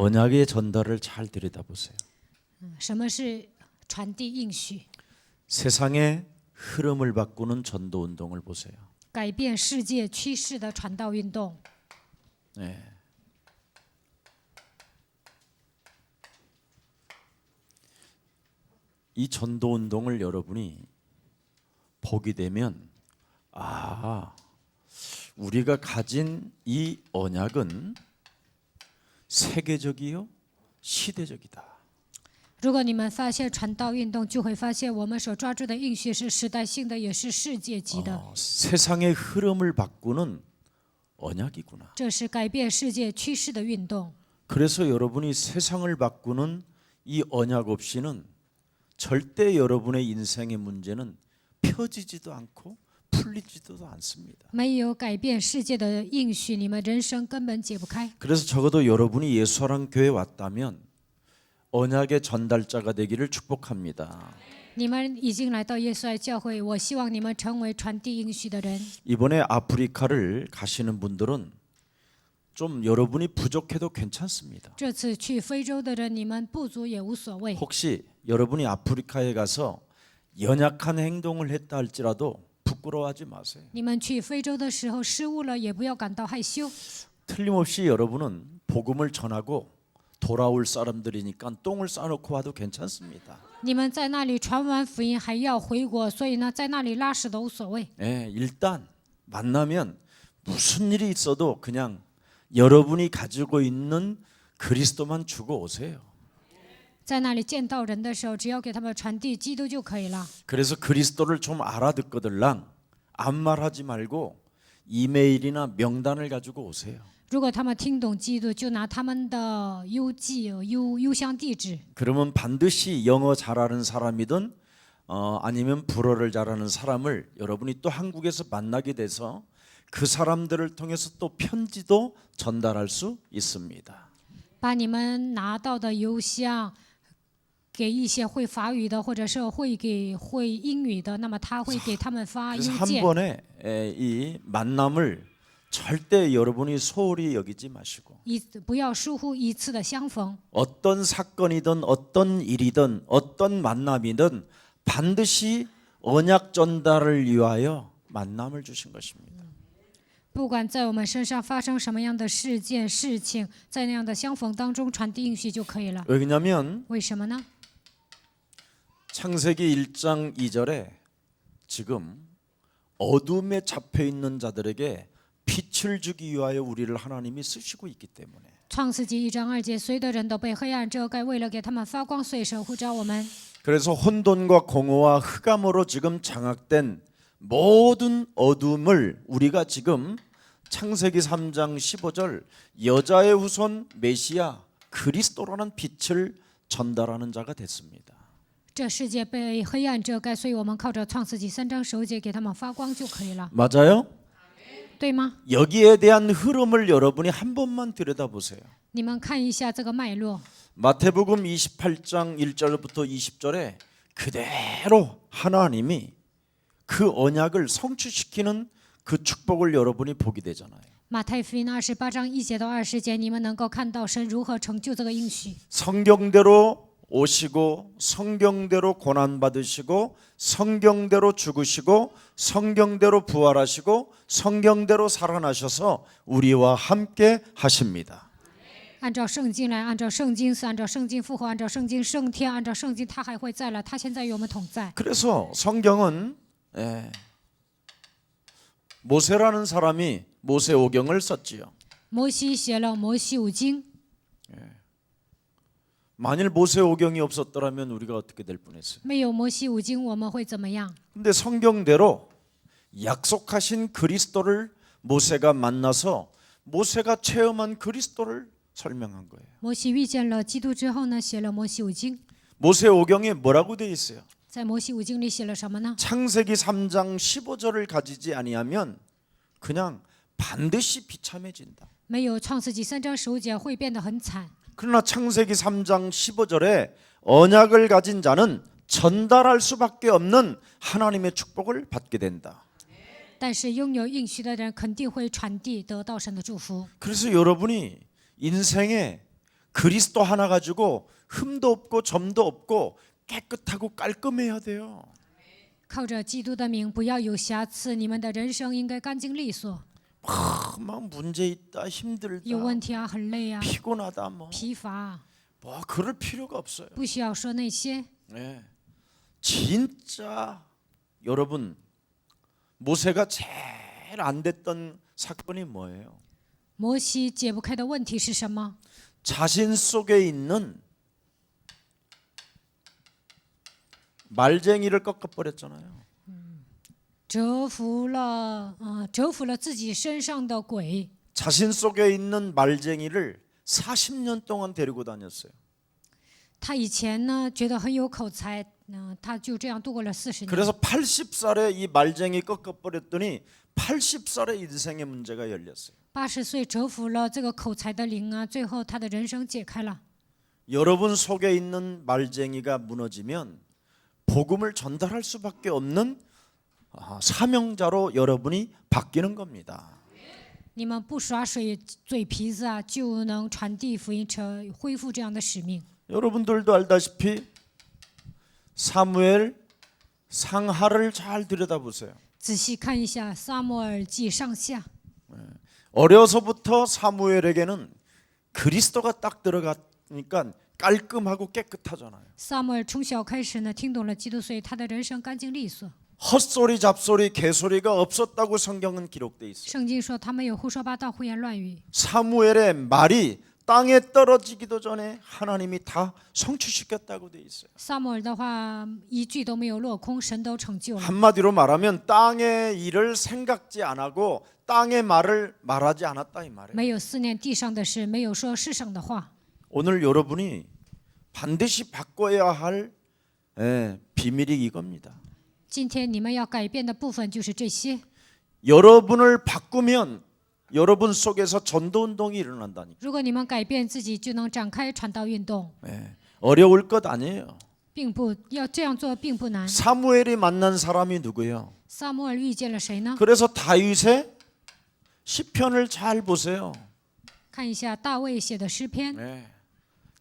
언약의 전달을 잘 들여다보세요. 什么是传递应许？ 세상의 흐름을 바꾸는 전도 운동을 보세요. 改变世界趋势的传道运动。 네. 이 전도 운동을 여러분이 보게 되면 우리가 가진 이 언약은 세계적이요 시대적이다. 如果你们发现传道运动，就会发现我们所抓住的应许是时代性的，也是世界级的。 세상의 흐름을 바꾸는 언약이구나. 这是改变世界趋势的运动。 그래서 여러분이 세상을 바꾸는 이 언약 없이는 절대 여러분의 인생의 문제는 펴지지도 않고 풀리지도 않습니다. 没有改变世界的应许，你们人生根本解不开。 그래서 적어도 여러분이 예수사랑 교회에 왔다면 언약의 전달자가 되기를 축복합니다. 你们已经来到耶稣爱教会，我希望你们成为传递应许的人。 이번에 아프리카를 가시는 분들은 좀 여러분이 부족해도 괜찮습니다. 这次去非洲的人，你们不足也无所谓。 혹시 여러분이 아프리카에 가서 연약한 행동을 했다 할지라도 부끄러워하지 마세요. 你们去非洲的时候失误了，也不要感到害羞。 틀림없이 여러분은 복음을 전하고 돌아올 사람들이니까 똥을 싸놓고 와도 괜찮습니다. 你们在那里传完福音还要回国，所以呢，在那里拉屎都无所谓。 일단 만나면 무슨 일이 있어도 그냥 여러분이 가지고 있는 그리스도만 주고 오세요. 在那里见到人的时候，只要给他们传递基督就可以了。 그래서 그리스도를 좀 알아듣거들랑 아무 말하지 말고 이메일이나 명단을 가지고 오세요. 如果他们听懂基督，就拿他们的邮箱地址。 그러면 반드시 영어 잘하는 사람이든 아니면 불어를 잘하는 사람을 여러분이 또 한국에서 만나게 돼서 그 사람들을 통해서 또 편지도 전달할 수 있습니다. 把你们拿到的邮箱给一些会法语的，或者是会英语的，那么他会给他们发 그래서 邮 한 件。 번에 이 만남을 절대 여러분이 소홀히 여기지 마시고 不要疏忽一次的相逢。 어떤 사건이든 어떤 일이든 어떤 만남이든 반드시 언약 전달을 위하여 만남을 주신 것입니다. 不管在我们身上发生什么样的事件事情，在那样的相逢当中传递应许就可以了。 왜냐하면 为什么呢？ 창세기 1장 2절에 지금 어둠에 잡혀 있는 자들에게 빛을 주기 위하여 우리를 하나님이 쓰시고 있기 때문에 创世纪1章2节，所有的人都被黑暗遮盖，为了给他们发光，所以神呼召我们。 그래서 혼돈과 공허와 흑암으로 지금 장악된 모든 어둠을 우리가 지금 창세기 3장 15절 여자의 후손 메시아 그리스도라는 빛을 전달하는 자가 됐습니다. 这世界被黑暗遮盖，所以我们靠着创世纪3章15节给他们发光就可以了， 맞아요? 对吗？ 여기에 대한 흐름을 여러분이 한 번만 들여다보세요. 你们看一下这个脉络。 마태복음 28장 1절부터 20절에 그대로 하나님이 그 언약을 성취시키는 그 축복을 여러분이 보게 되잖아요. 马太福音28章1节到20节，你们能够看到神如何成就这个应许。 성경대로 오시고 성경대로 고난받으시고 성경대로 죽으시고 성경대로 부활하시고 성경대로 살아나셔서 우리와 함께 하십니다. 按照圣经来，按照圣经死，按照圣经复活，按照圣经升天，按照圣经他还会再来，他现在与我们同在。 그래서 성경은 모세라는 사람이 모세오경을 썼지요. 摩西写了摩西五经， 만일 모세오경이 없었더라면 우리가 어떻게 될 뻔했어요. 没有摩西五经，我们会怎么样？ 근데 성경대로 약속하신 그리스도를 모세가 만나서 모세가 체험한 그리스도를 설명한 거예요. 摩西遇见了基督之后呢，写了摩西五经。 모세오경에 뭐라고 되어 있어요? 在摩西五经里写了什么呢？ 창세기 3장 15절을 가지지 아니하면 그냥 반드시 비참해진다. 没有创世纪3章15节会变得很惨。 그러나 창세기 3장 15절에 언약을 가진 자는 전달할 수밖에 없는 하나님의 축복을 받게 된다. 但是拥有应许的人肯定会传递得到神的祝福。 그래서 여러분이 인생에 그리스도 하나 가지고 흠도 없고 점도 없고 깨끗하고 깔끔해야 돼요. 靠着基督的名，不要有瑕疵，你们的人生应该干净利索。 막 문제 있다, 힘들다, 有问题啊，很累啊， 피곤하다, 疲乏， 뭐 그럴 필요가 없어요. 不需要说那些。 네. 진짜 여러분 모세가 제일 안 됐던 사건이 뭐예요? 摩西解不开的问题是什么？ 자신 속에 있는 말쟁이를 꺾어버렸잖아요. 折服了自己身上的鬼。 자신 속에 있는 말쟁이를 40년 동안 데리고 다녔어요. 他以前呢觉得很有口才，他就这样度过了40年。 그래서 80살에 이 말쟁이 꺾어버렸더니 80살에 인생의 문제가 열렸어요. 80岁折服了这个口才的灵啊，最后他的人生解开了。 여러분 속에 있는 말쟁이가 무너지면 복음을 전달할 수밖에 없는 사명자로 여러분이 바뀌는 겁니다. 你们不耍嘴皮子啊，就能传递福音，恢复这样的使命。 여러분들도 알다시피 사무엘 상하를 잘 들여다보세요. 仔细看一下《撒母耳记》上下， 어려서부터 사무엘에게는 그리스도가 딱 들어가니까 깔끔하고 깨끗하잖아요. 撒母耳从小开始呢，听懂了基督，所以他的人生干净利索。 헛소리 잡소리 개소리가 없었다고 성경은 기록돼 있어요. 圣经说他没有胡说八道、胡言乱语。 사무엘의 말이 땅에 떨어지기도 전에 하나님이 다 성취시켰다고 돼 있어요. 撒母耳的话一句都没有落空，神都成就了。 한마디로 말하면 땅의 일을 생각지 안 하고 땅의 말을 말하지 않았다 이 말이에요. 没有思念地上的事，没有说世上的话。 오늘 여러분이 반드시 바꿔야 할 비밀이 이겁니다. 今天你们要改变的部分就是这些。 여러분을 바꾸면 여러분 속에서 전도 운동이 일어난다니까. 如果你们改变自己，就能展开传道运动， 어려울 것 아니에요. 并不要这样做并不难。 사무엘이 만난 사람이 누구예요? 撒母耳遇见了谁呢？ 그래서 다윗의 시편을 잘 보세요. 看一下大卫写的诗篇。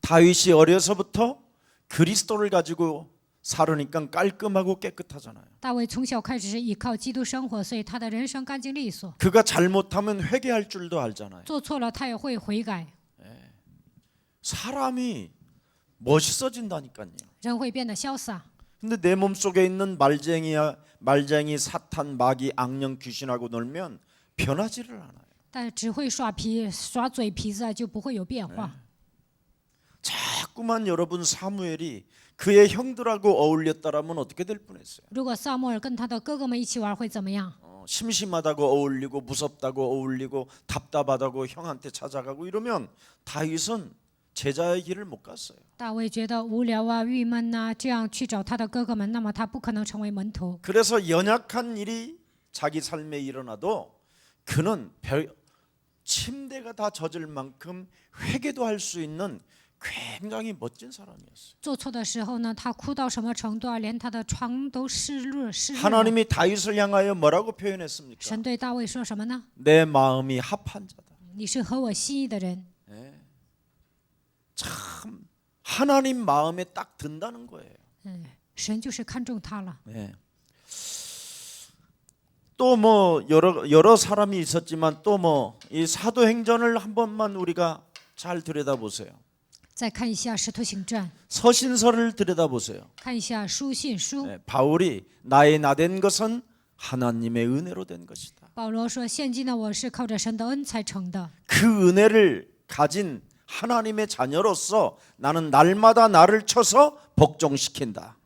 다윗이 어려서부터 그리스도를 가지고 살으니까 깔끔하고 깨끗하잖아요. 大卫从小开始是依靠基督生活，所以他的人生干净利索。 그가 잘못하면 회개할 줄도 알잖아요. 做错了他也会悔改， 사람이 멋있어진다니까요. 人会变得潇洒。 근데 내 몸속에 있는 말쟁이, 사탄, 마귀, 악령, 귀신하고 놀면 변하지를 않아요. 但只会耍嘴皮子啊，就不会有变化。 자꾸만 여러분 사무엘이 그의 형들하고 어울렸다라면 어떻게 될 뻔했어요. 如果撒母耳跟他的哥哥们一起玩会怎么样？ 심심하다고 어울리고 무섭다고 어울리고 답답하다고 형한테 찾아가고 이러면 다윗은 제자의 길을 못 갔어요. 大卫觉得无聊啊、郁闷呐，这样去找他的哥哥们，那么他不可能成为门徒。 그래서 연약한 일이 자기 삶에 일어나도 그는 침대가 다 젖을 만큼 회개도 할 수 있는 굉장히 멋진 사람이었어요. 做错的时候呢，他哭到什么程度啊？连他的床都湿润了。 하나님이 다윗을 향하여 뭐라고 표현했습니까? 神对大卫说什么呢？ 내 마음이 합한 자다. 你是合我心意的人。 참 하나님 마음에 딱 든다는 거예요. 神就是看中他了。 또 뭐 여러 사람이 있었지만 또 뭐 이 사도행전을 한 번만 우리가 잘 들여다보세요. 再看一下《使徒行传》， 서신서를 들여다보세요. 看一下书信书。 바울이 나의 나된 것은 하나님의 은혜로 된 것이다. 保罗说：“现今的我是靠着神的恩才成的。 그 은혜를 가진 하나님의 자녀로서 나는 날마다 나를 쳐서 복종시킨다.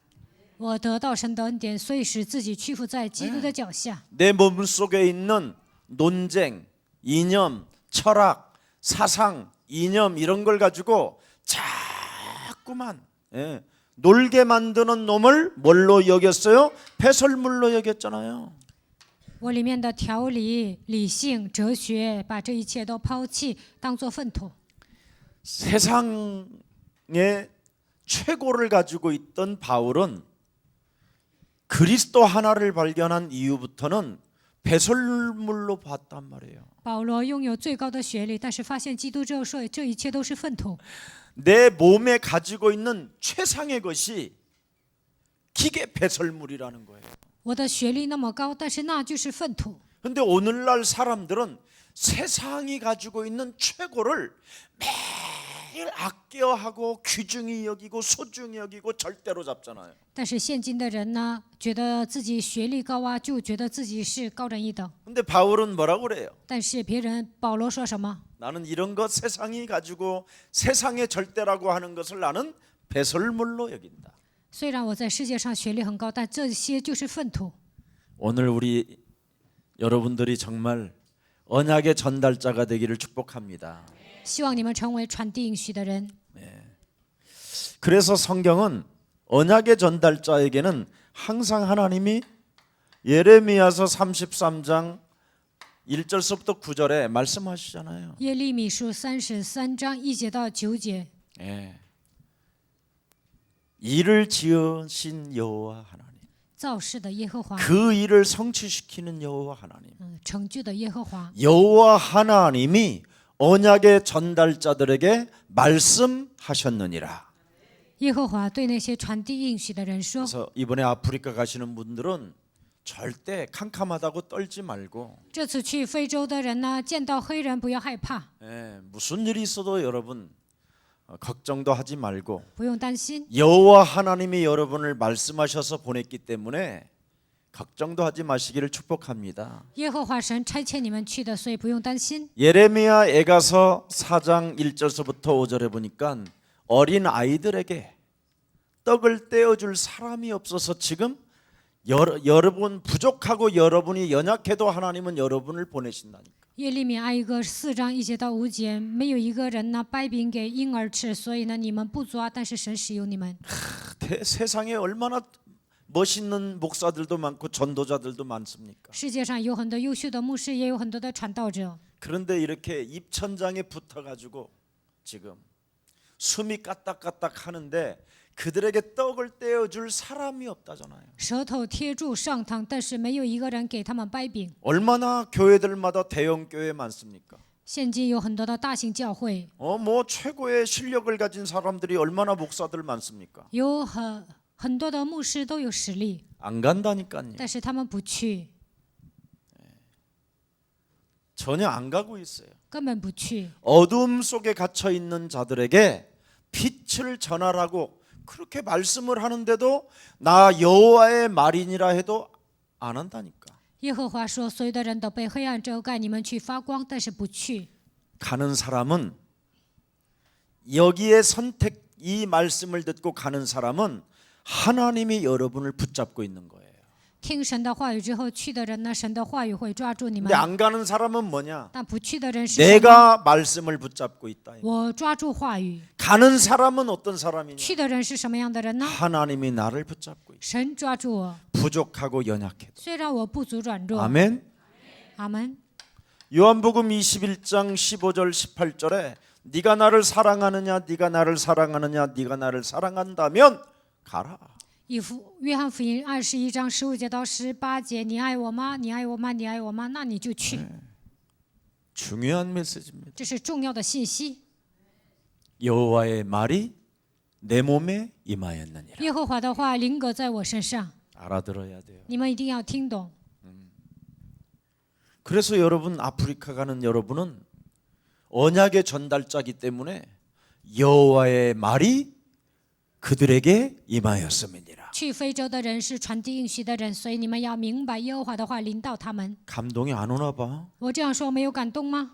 我得到神的恩典，所以使自己屈服在基督的脚下。 내 몸속에 있는 논쟁, 이념, 철학, 사상, 이념 이런 걸 가지고 자꾸만 놀게 만드는 놈을 뭘로 여겼어요? 배설물로 여겼잖아요. 我里面的条理、理性、哲学，把这一切都抛弃，当作粪土。 세상의 최고를 가지고 있던 바울은 그리스도 하나를 발견한 이후부터는 배설물로 봤단 말이에요. 保罗拥有最高的学历，但是发现基督之后说，这一切都是粪土。 내 몸에 가지고 있는 최상의 것이 기계 배설물이라는 거예요. 我的学历那么高，但是那就是粪土。 근데 오늘날 사람들은 세상이 가지고 있는 최고를 매일 아껴하고 귀중히 여기고 소중히 여기고 절대로 잡잖아요. 但是现今的人呢，觉得自己学历高啊，就觉得自己是高人一等。 근데 바울은 뭐라고 그래요? 但是别人保罗说什么？ 나는 이런 것 세상이 가지고 세상의 절대라고 하는 것을 나는 배설물로 여긴다. 虽然我在世界上学历很高，但这些就是粪土。 오늘 우리 여러분들이 정말 언약의 전달자가 되기를 축복합니다. 希望你们成为传递应许的人。 그래서 성경은 언약의 전달자에게는 항상 하나님이 예레미야서 33장 1절서부터 9절에 말씀하시잖아요. 耶利米书33章1节到9节， 예. 일을 지으신 여호와 하나님, 造事的耶和华， 그 일을 성취시키는 여호와 하나님, 成就的耶和华。 여호와 하나님이 언약의 전달자들에게 말씀하셨느니라. 耶和华对那些传递应许的人说 그래서 이번에 아프리카 가시는 분들은 절대 캄캄하다고 떨지 말고 这次去非洲的人呢，见到黑人不要害怕， 무슨 일이 있어도 여러분 걱정도 하지 말고 不用担心。 여호와 하나님이 여러분을 말씀하셔서 보냈기 때문에 걱정도 하지 마시기를 축복합니다. 耶和华神差遣你们去的，所以不用担心。 예레미야 애가서 4장 1절서부터 5절에 보니까 어린 아이들에게 떡을 떼어줄 사람이 없어서 지금 여러분 부족하고 여러분이 연약해도 하나님은 여러분을 보내신다니까. 耶利米哀歌4章1节到5节，没有一个人呢掰饼给婴儿吃，所以呢你们不足啊，但是神使用你们。 세상에 얼마나 멋있는 목사들도 많고 전도자들도 많습니까? 世界上有很多优秀的牧师，也有很多的传道者， 그런데 이렇게 입천장에 붙어가지고 지금 숨이 까딱까딱 하는데 그들에게 떡을 떼어줄 사람이 없다잖아요. 舌头贴住上膛，但是没有一个人给他们掰饼。 얼마나 교회들마다 대형 교회 많습니까? 现今有很多的大型教会， 뭐 최고의 실력을 가진 사람들이 얼마나 목사들 많습니까? 有很多的牧师都有实力， 안 간다니까요. 但是他们不去， 전혀 안 가고 있어요. 根本不去。 어둠 속에 갇혀 있는 자들에게 빛을 전하라고 그렇게 말씀을 하는데도 나 여호와의 말이니라 해도 안 한다니까. 耶和华说：“所有的人都被黑暗遮盖，你们去发光，但是不去。 가는 사람은 여기에 선택 이 말씀을 듣고 가는 사람은 하나님이 여러분을 붙잡고 있는 거예요. 听神的话语之后去的人呢，神的话语会抓住你们 근데 。 안 가는 사람은 뭐냐? 但不去的人是什么？ 내가 말씀을 붙잡고 있다. 我抓住话语。 가는 사람은 어떤 사람이냐? 去的人是什么样的人呢？ 하나님이 나를 붙잡고 있다. 神抓住我， 부족하고 연약해도. 虽然我不足软弱。 아멘. 阿门。 요한복음 21장 15절 18절에 네가 나를 사랑하느냐 네가 나를 사랑하느냐 네가 나를 사랑한다면 가라. 约翰福音21章15节到18节，你爱我吗？你爱我吗？你爱我吗？那你就去。 중요한 메시지입니다. 这是重要的信息。 여호와의 말이 내 몸에 임하였느니라. 耶和华的话临格在我身上， 알아들어야 돼요. 你们一定要听懂。 그래서 여러분 아프리카 가는 여러분은 언약의 전달자이기 때문에 여호와의 말이 그들에게 임하였음이니라. 去非洲的人是传递应许的人，所以你们要明白耶和华的话临到他们。 감동이 안 오나 봐. 我这样说没有感动吗？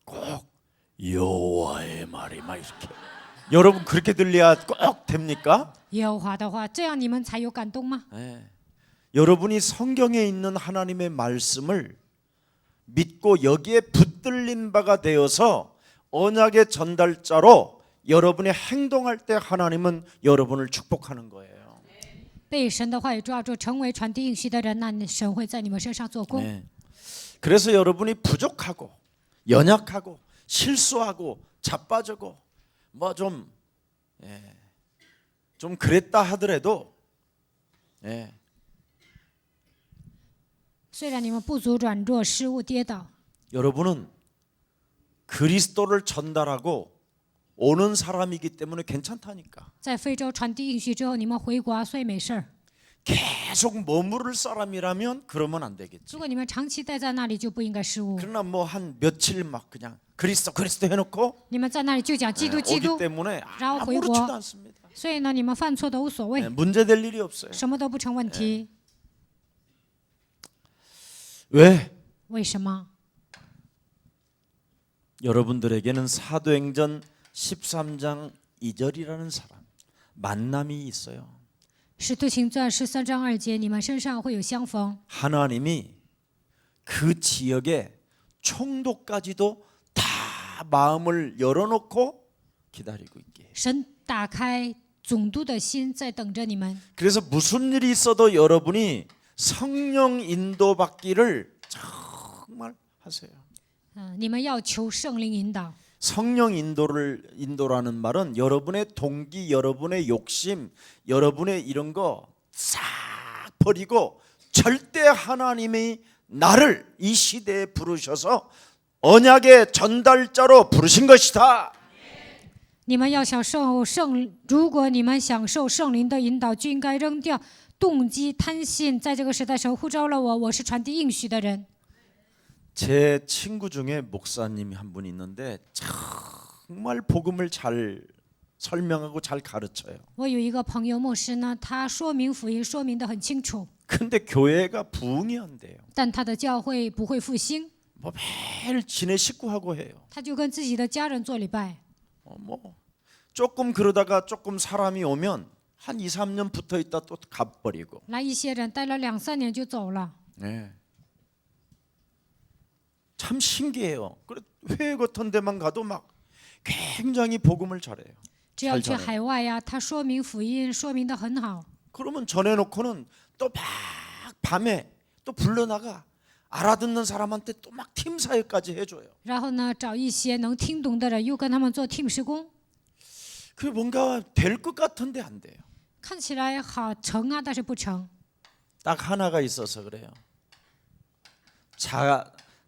꼭 여호와의 말이 막 이렇게. 여러분 그렇게 들려야 꼭 됩니까? 耶和华的话，这样你们才有感动吗？ 네. 여러분이 성경에 있는 하나님의 말씀을 믿고 여기에 붙들린 바가 되어서 언약의 전달자로 여러분이 행동할 때 하나님은 여러분을 축복하는 거예요. 被神的话语抓住，成为传递应许的人，那神会在你们身上做工。 네. 그래서 여러분이 부족하고 연약하고 실수하고 자빠지고 뭐 좀 그랬다 하더라도 虽虽然你们不足软弱，失误跌倒， 여러분은 그리스도를 전달하고 오는 사람이기 때문에 괜찮다니까. 在非洲传递应许之后，你们回国，所以没事儿。 계속 머무를 사람이라면 그러면 안 되겠지. 如果你们长期待在那里，就不应该失误。 그러나 뭐 한 며칠 막 그냥 그리스도 해놓고 你们在那里就讲基督，基 오기 督， 때문에 然后回国， 아무렇지도 않습니다. 所以呢，你们犯错都无所谓， 문제될 일이 없어요. 什么都不成问题。 왜? 为什么？ 여러분들에게는 사도행전 13장 2절이라는 사람 만남이 있어요. 使徒行传13章2节，你们身上会有相逢。 하나님이 그 지역에 총독까지도 다 마음을 열어놓고 기다리고 있게. 神打开总督的心，在等着你们。 그래서 무슨 일이 있어도 여러분이 성령 인도받기를 정말 하세요. 你们要求圣灵引导。 성령 인도라는 말은 여러분의 동기, 여러분의 욕심, 여러분의 이런 거 싹 버리고 절대 ha나님이 나를 이 시대에 부르셔서 언약의 전달자로 부르신 것이다. 你们要享受如果你们享受圣灵的引导，就应该扔掉动机、贪心。在这个时代，神呼召了我，我是传递应许的人。 제 친구 중에 목사님이 한 분 있는데 정말 복음을 잘 설명하고 잘 가르쳐요. 我有一个朋友牧师呢，他说明福音说明得很清楚， 근데 교회가 부흥이 안 돼요. 但他的教会不会复兴， 뭐 매일 지네 식구하고 해요. 他就跟自己的家人做礼拜。 뭐 조금 그러다가 조금 사람이 오면 한 2, 3년 붙어 있다 또 가버리고. 来一些人待了2、3年就走了， 네. 참 신기해요. 회의 같은 데만 가도 막 굉장히 복음을 잘해요. 只要去 잘 전해요. 海外呀，他说明福音说明得很好。 그러면 전해놓고는 또 막 밤에 또 불러나가 알아듣는 사람한테 또 막 팀 사역까지 해줘요. 然后呢，找一些能听懂的人，又跟他们做 team 施工， 그게 뭔가 될 것 같은데 안 돼요. 看起来好成啊，但是不成。 딱 하나가 있어서 그래요.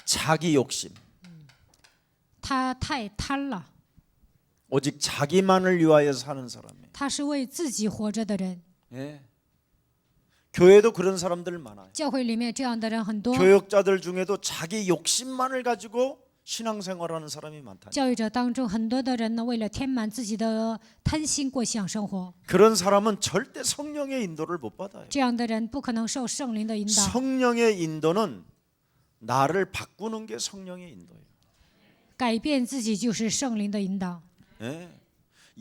자기 욕심. 他太贪了， 오직 자기만을 위하여 사는 사람이에요. 他是为自己活着的人。 예. 교회도 그런 사람들 많아요. 教会里面这样的人很多， 교역자들 중에도 자기 욕심만을 가지고 신앙생활하는 사람이 많다. 教育者当中很多的人呢，为了填满自己的贪心过信仰生活， 그런 사람은 절대 성령의 인도를 못 받아요. 这样的人不可能受圣灵的引导。 성령의 인도는 나를 바꾸는 게 성령의 인도예요. 改变自己就是圣灵的引导。 예.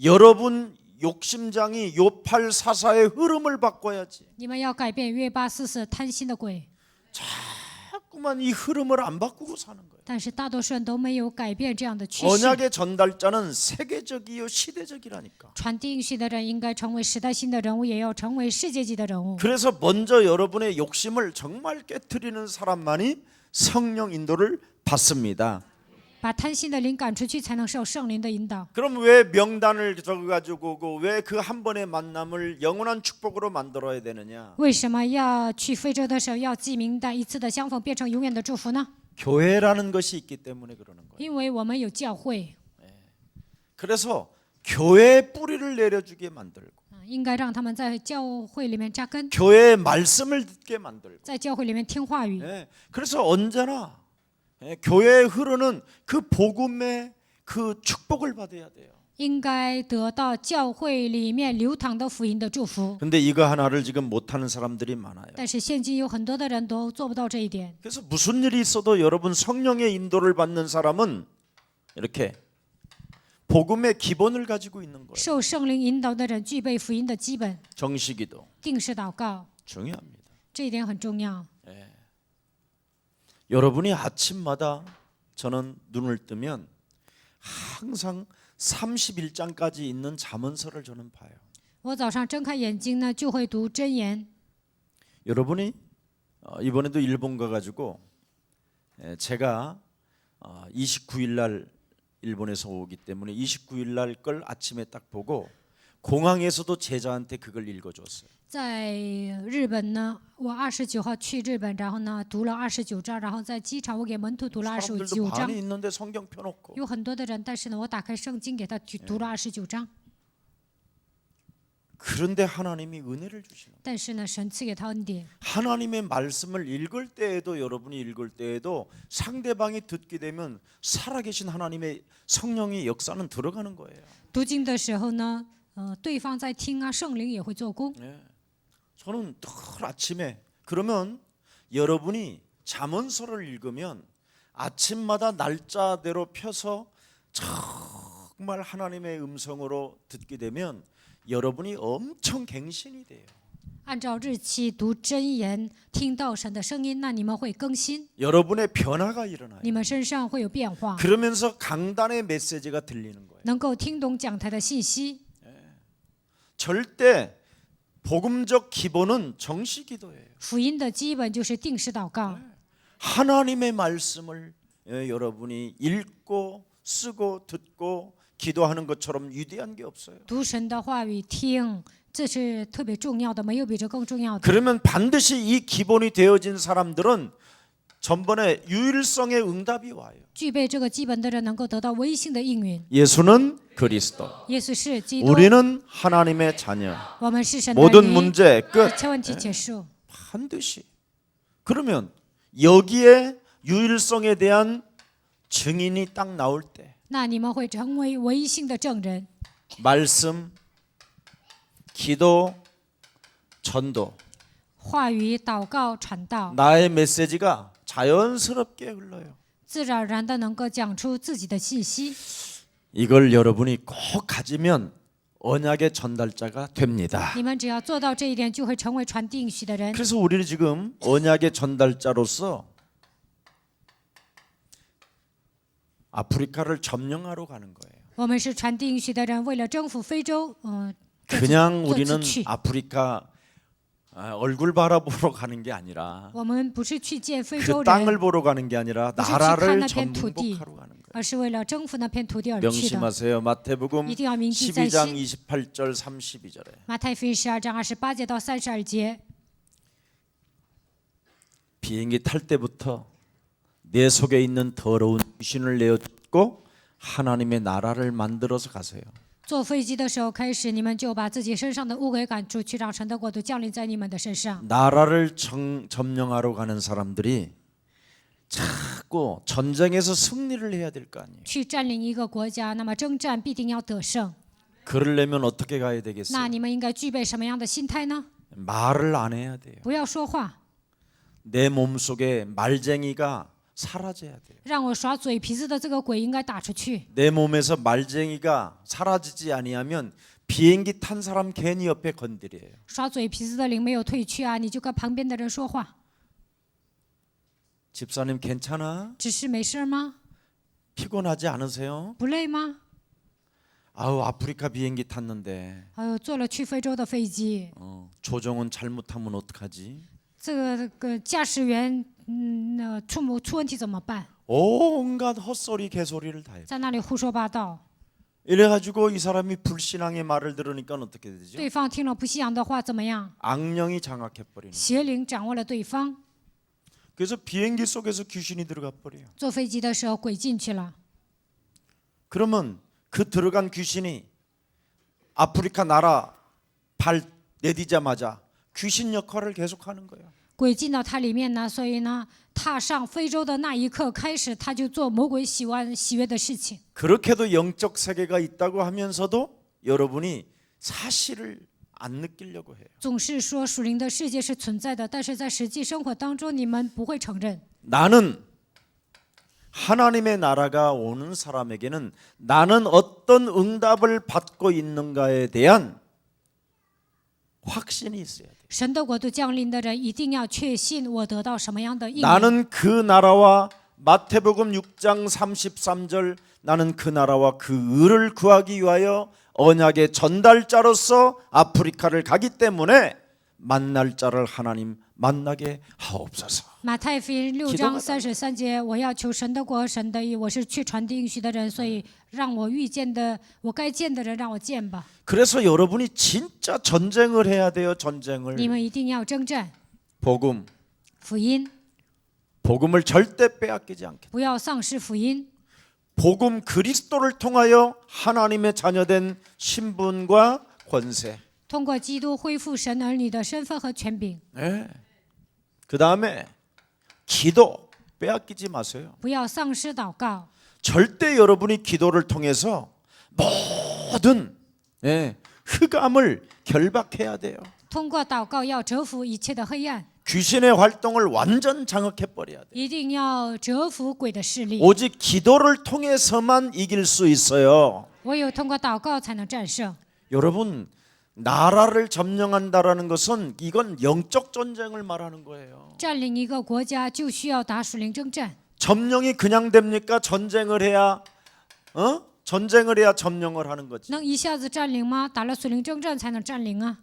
여러분 욕심장이 요팔사사의 흐름을 바꿔야지. 你们要改变约巴四四贪心的鬼， 자꾸만 이 흐름을 안 바꾸고 사는 거예요. 但是大多数人都没有改变这样的趋势。 언약의 전달자는 세계적이요 시대적이라니까. 传递应许的人应该成为时代性的人物，也要成为世界级的人物。 그래서 먼저 여러분의 욕심을 정말 깨트리는 사람만이 성령 인도를 받습니다. 把贪心的灵赶出去，才能受圣灵的引导。 그럼 왜 명단을 적어가지고 왜 그 한 번의 만남을 영원한 축복으로 만들어야 되느냐? 为什么要去非洲的时候要记名单，一次的相逢变成永远的祝福呢？ 교회라는 것이 있기 때문에 그러는 거예요. 因为我们有教会， 그래서 교회의 뿌리를 내려주게 만들고 应该让他们在教会里面扎根， 교회의 말씀을 듣게 만들고 在教会里面听话语。 예, 그래서 언제나 교회에 흐르는 그 복음의 그 축복을 받아야 돼요. 应该得到教会里面流淌的福音的祝福。 근데 이거 하나를 지금 못하는 사람들이 많아요. 但是现今有很多的人都做不到这一点。 그래서 무슨 일이 있어도 여러분 성령의 인도를 받는 사람은 이렇게 복음의 기본을 가지고 있는 거예요. 受圣灵引导的人具备福音的基本， 정식기도 定时祷告， 중요합니다. 这一点很重要。 여러분이 아침마다 저는 눈을 뜨면 항상 31장까지 있는 잠언서를 저는 봐요. 我早上睁开眼睛呢，就会读箴言。 여러분이 이번에도 일본 가가지고 제가 29일 날 일본에서 오기 때문에 29일 날 걸 아침에 딱 보고 공항에서도 제자한테 그걸 읽어줬어요. 在日本呢，我29号去日本，然后呢读了29章，然后在机场我给门徒读了 사람들도 29章 많이 。 있는데 성경 펴놓고 有很多的人，但是呢，我打开圣经给他读了29章。 그런데 하나님이 은혜를 주시는 거예요. 但是呢，神赐给他恩典。 하나님의 말씀을 읽을 때에도 여러분이 읽을 때에도 상대방이 듣게 되면 살아계신 하나님의 성령의 역사는 들어가는 거예요. 读经的时候呢，对方在听啊，圣灵也会做工。 저는 늘 아침에 그러면 여러분이 잠언서를 읽으면 아침마다 날짜대로 펴서 정말 하나님의 음성으로 듣게 되면 여러분이 엄청 갱신이 돼요. 按照日期读真言，听到神的声音，那你们会更新， 여러분의 변화가 일어나요. 你们身上会有变化， 그러면서 강단의 메시지가 들리는 거예요. 能够听懂讲台的信息。 절대 복음적 기본은 정시 기도예요. 福音的基本就是定时祷告， 하나님의 말씀을 여러분이 읽고 쓰고 듣고 기도하는 것처럼 위대한 게 없어요. 读神的话语听，这是特别重要的，没有比这更重要的。 그러면 반드시 이 기본이 되어진 사람들은 전번에 유일성의 응답이 와요. 具备这个基本的人，能够得到唯性的应允。 예수는 그리스도, 耶稣是基督， 우리는 하나님의 자녀. 我们是神的 모든 儿女。 문제 끝. 一切问题结束。 반드시. 그러면 여기에 유일성에 대한 증인이 딱 나올 때 那你们会成为唯性的证人。 말씀, 기도, 전도 话语、祷告、传道， 나의 메시지가 자연스럽게 흘러요. 自然而然的能够讲出自己的信息。 이걸 여러분이 꼭 가지면 언약의 전달자가 됩니다. 你们只要做到这一点，就会成为传递应许的人。 그래서 우리는 지금 언약의 전달자로서 아프리카를 점령하러 가는 거예요. 我们是传递应许的人，为了征服非洲，그냥 우리는 这次去。 아프리카 얼굴 바라보러 가는 게 아니라 我们不是去见非洲 그 땅을 人， 보러 가는 게 아니라 不是去看 나라를 那片土地， 정복하러 가는 거예요. 而是为了征服那片土地而去的。 명심하세요. 마태복음 一定要铭记在 12장 心。 28절 32절에 马太福音12章28节到32节， 비행기 탈 때부터 내 속에 있는 더러운 귀신을 내어쫓고 하나님의 나라를 만들어서 가세요. 坐飞机的时候开始，你们就把自己身上的污鬼赶出去，让神的国度降临在你们的身上。 나라를 점령하러 가는 사람들이 자꾸 전쟁에서 승리를 해야 될 거 아니에요. 去占领一个国家，那么征战必定要得胜。 그러려면 어떻게 가야 那 되겠어요? 你们应该具备什么样的心态呢？ 말을 안 해야 돼요. 不要说话， 내 몸속에 말쟁이가 사라져야 돼요. 让我耍嘴皮子的这个鬼应该打出去。 내 몸에서 말쟁이가 사라지지 아니하면 비행기 탄 사람 괜히 옆에 건드려요. 耍嘴皮子的灵没有退去啊，你就跟旁边的人说话， 집사님 괜찮아? 只是没事吗？ 피곤하지 않으세요? 不累吗？ 아우 아프리카 비행기 탔는데 哎呦，坐了去非洲的飞机， 조종은 잘못하면 어떡하지? 这个驾驶员，出问题怎么办？ 온갖 헛소리 개소리를 다 해요. 在那里胡说八道， 이래가지고 이 사람이 불신앙의 말을 들으니까 어떻게 되죠? 对方听了不信仰的话怎么样？ 악령이 장악해버리는 거예요. 邪灵掌握了对方。 그래서 비행기 속에서 귀신이 들어가 버려요. 坐飞机的时候鬼进去了， 그러면 그 들어간 귀신이 아프리카 나라 발 내디자마자 귀신 역할을 계속하는 거예요. 鬼进到他里面呢，所以呢，踏上非洲的那一刻开始，他就做魔鬼喜悦的事情。 그렇게도 영적 세계가 있다고 하면서도 여러분이 사실을 안 느끼려고 해요. 总是说属灵的世界是存在的，但是在实际生活当中，你们不会承认。 나는 하나님의 나라가 오는 사람에게는 나는 어떤 응답을 받고 있는가에 대한 확신이 있어야 돼요. 神的国度降临的人一定要确信我得到什么样的应允。 나는 그 나라와 마태복음 6장 33절 나는 그 나라와 그 의를 구하기 위하여 언약의 전달자로서 아프리카를 가기 때문에 만날 자를 하나님 만나게 하옵소서. 马太福音6章33节，我要求神的国和神的义，我是去传递应许的人，所以让我遇见的，我该见的人让我见吧。 그래서 여러분이 진짜 전쟁을 해야 돼요. 전쟁을. 你们一定要征战 복음, 福音， 복음을 절대 빼앗기지 않게. 不要丧失福音。 복음 그리스도를 통하여 하나님의 자녀된 신분과 권세. 通过基督恢复神儿女的身份和权柄， 네. 그 다음에 기도 빼앗기지 마세요. 不要丧失祷告。 절대 여러분이 기도를 통해서 모든 흑암을 결박해야 돼요. 通过祷告要折服一切的黑暗， 귀신의 활동을 완전 장악해 버려야 돼요. 一定要折服鬼的势力。 오직 기도를 통해서만 이길 수 있어요. 唯有通过祷告才能战胜。 여러분, 나라를 점령한다라는 것은 이건 영적 전쟁을 말하는 거예요. 占领一个国家就需要打属灵征战， 점령이 그냥 됩니까? 전쟁을 해야 전쟁을 해야 점령을 하는 거지. 能一下子占领吗？打了属灵征战才能占领啊！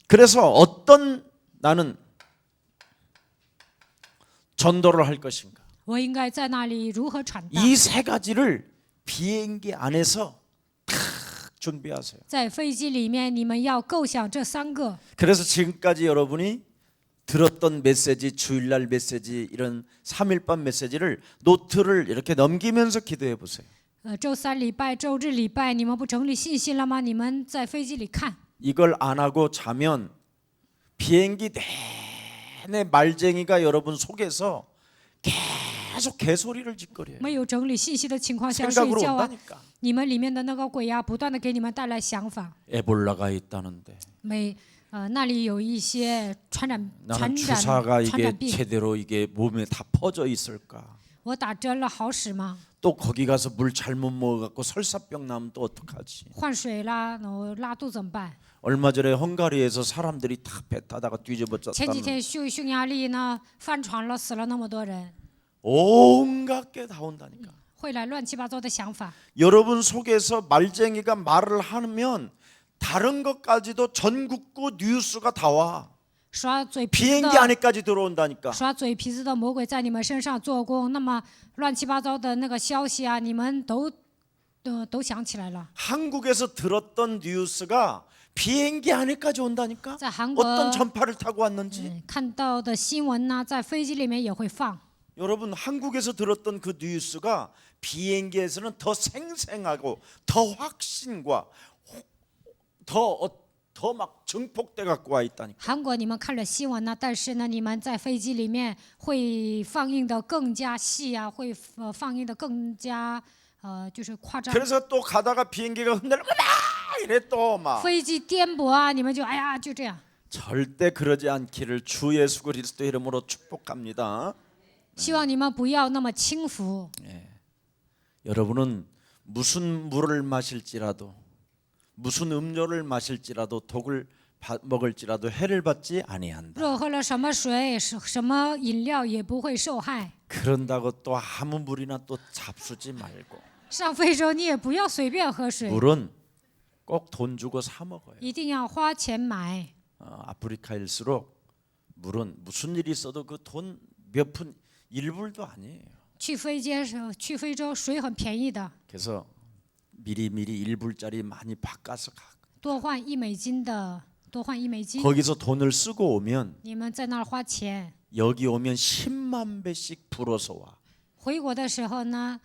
그래서 어떤 나는 전도를 할 것인가? 我应该在那里如何传达？ 이 세 가지를 비행기 안에서 탁 준비하세요. 在飞机里面，你们要构想这3个。 그래서 지금까지 여러분이 들었던 메시지, 주일날 메시지, 이런 3일반 메시지를 노트를 이렇게 넘기면서 기도해 보세요. 周3礼拜、周日礼拜，你们不整理信息了吗？你们在飞机里看， 이걸 안 하고 자면 비행기 내내 말쟁이가 여러분 속에서 계속 개소리를 짓거려요. 没有整理信息的情况下睡 생각으로 觉啊， 온다니까. 你们里面的那个鬼啊，不断的给你们带来想法。 에볼라가 있다는데 那里有一些传染 나는 주사가 이게 病， 제대로 이게 몸에 다 퍼져 있을까? 我打针了好使吗？ 또 거기 가서 물 잘못 먹어갖고 설사병 나면 또 어떡하지? 换水啦，拉肚怎么办？ 얼마 전에 헝가리에서 사람들이 다 배 타다가 前几 뒤집어졌다는 天匈牙利呢翻船了，死了那么多人， 온갖 게 다 온다니까. 会来乱七八糟的想法。 여러분 속에서 말쟁이가 말을 하면 다른 것까지도 전국구 뉴스가 다 와. 耍嘴皮子 비행기 的 안에까지 들어온다니까. 耍嘴皮子的魔鬼在你们身上做工，那么乱七八糟的那个消息啊，你们都想起来了。 한국에서 들었던 뉴스가 비행기 안에까지 온다니까. 在韩国 어떤 전파를 타고 왔는지. 看到的新闻呢，在飞机里面也会放。 여러분 한국에서 들었던 그 뉴스가 비행기에서는 더 생생하고 더 확신과 더 막 증폭돼 갖고 와 있다니까. 韩国你们看了新闻呢，但是呢，你们在飞机里面会放映的更加细啊，会放映的更加就是夸张。 그래서 또 가다가 비행기가 흔들면 막 이래 또 막. 飞机颠簸啊，你们就哎呀就这样。 절대 그러지 않기를 주 예수 그리스도 이름으로 축복합니다. 希望你们不要那么轻浮。 여러분은 무슨 물을 마실지라도 무슨 음료를 마실지라도 독을 먹을지라도 해를 받지 아니한다. 若喝了什么水、什么饮料也不会受害。 그런다고 또 아무 물이나 또 잡수지 말고. 上非洲你也不要随便喝水， 물은 꼭 돈 주고 사 먹어요. 一定要花钱买。 아프리카일수록 물은 무슨 일이 있어도 그 돈 몇 푼 1불도 아니에요. 去非洲水很便宜的， 그래서 미리미리 1불짜리 많이 바꿔서 가. 多换$1的，多换$1。 거기서 돈을 쓰고 오면 你们在那儿花钱， 여기 오면 10만 배씩 불어서 와. 回国的时候呢，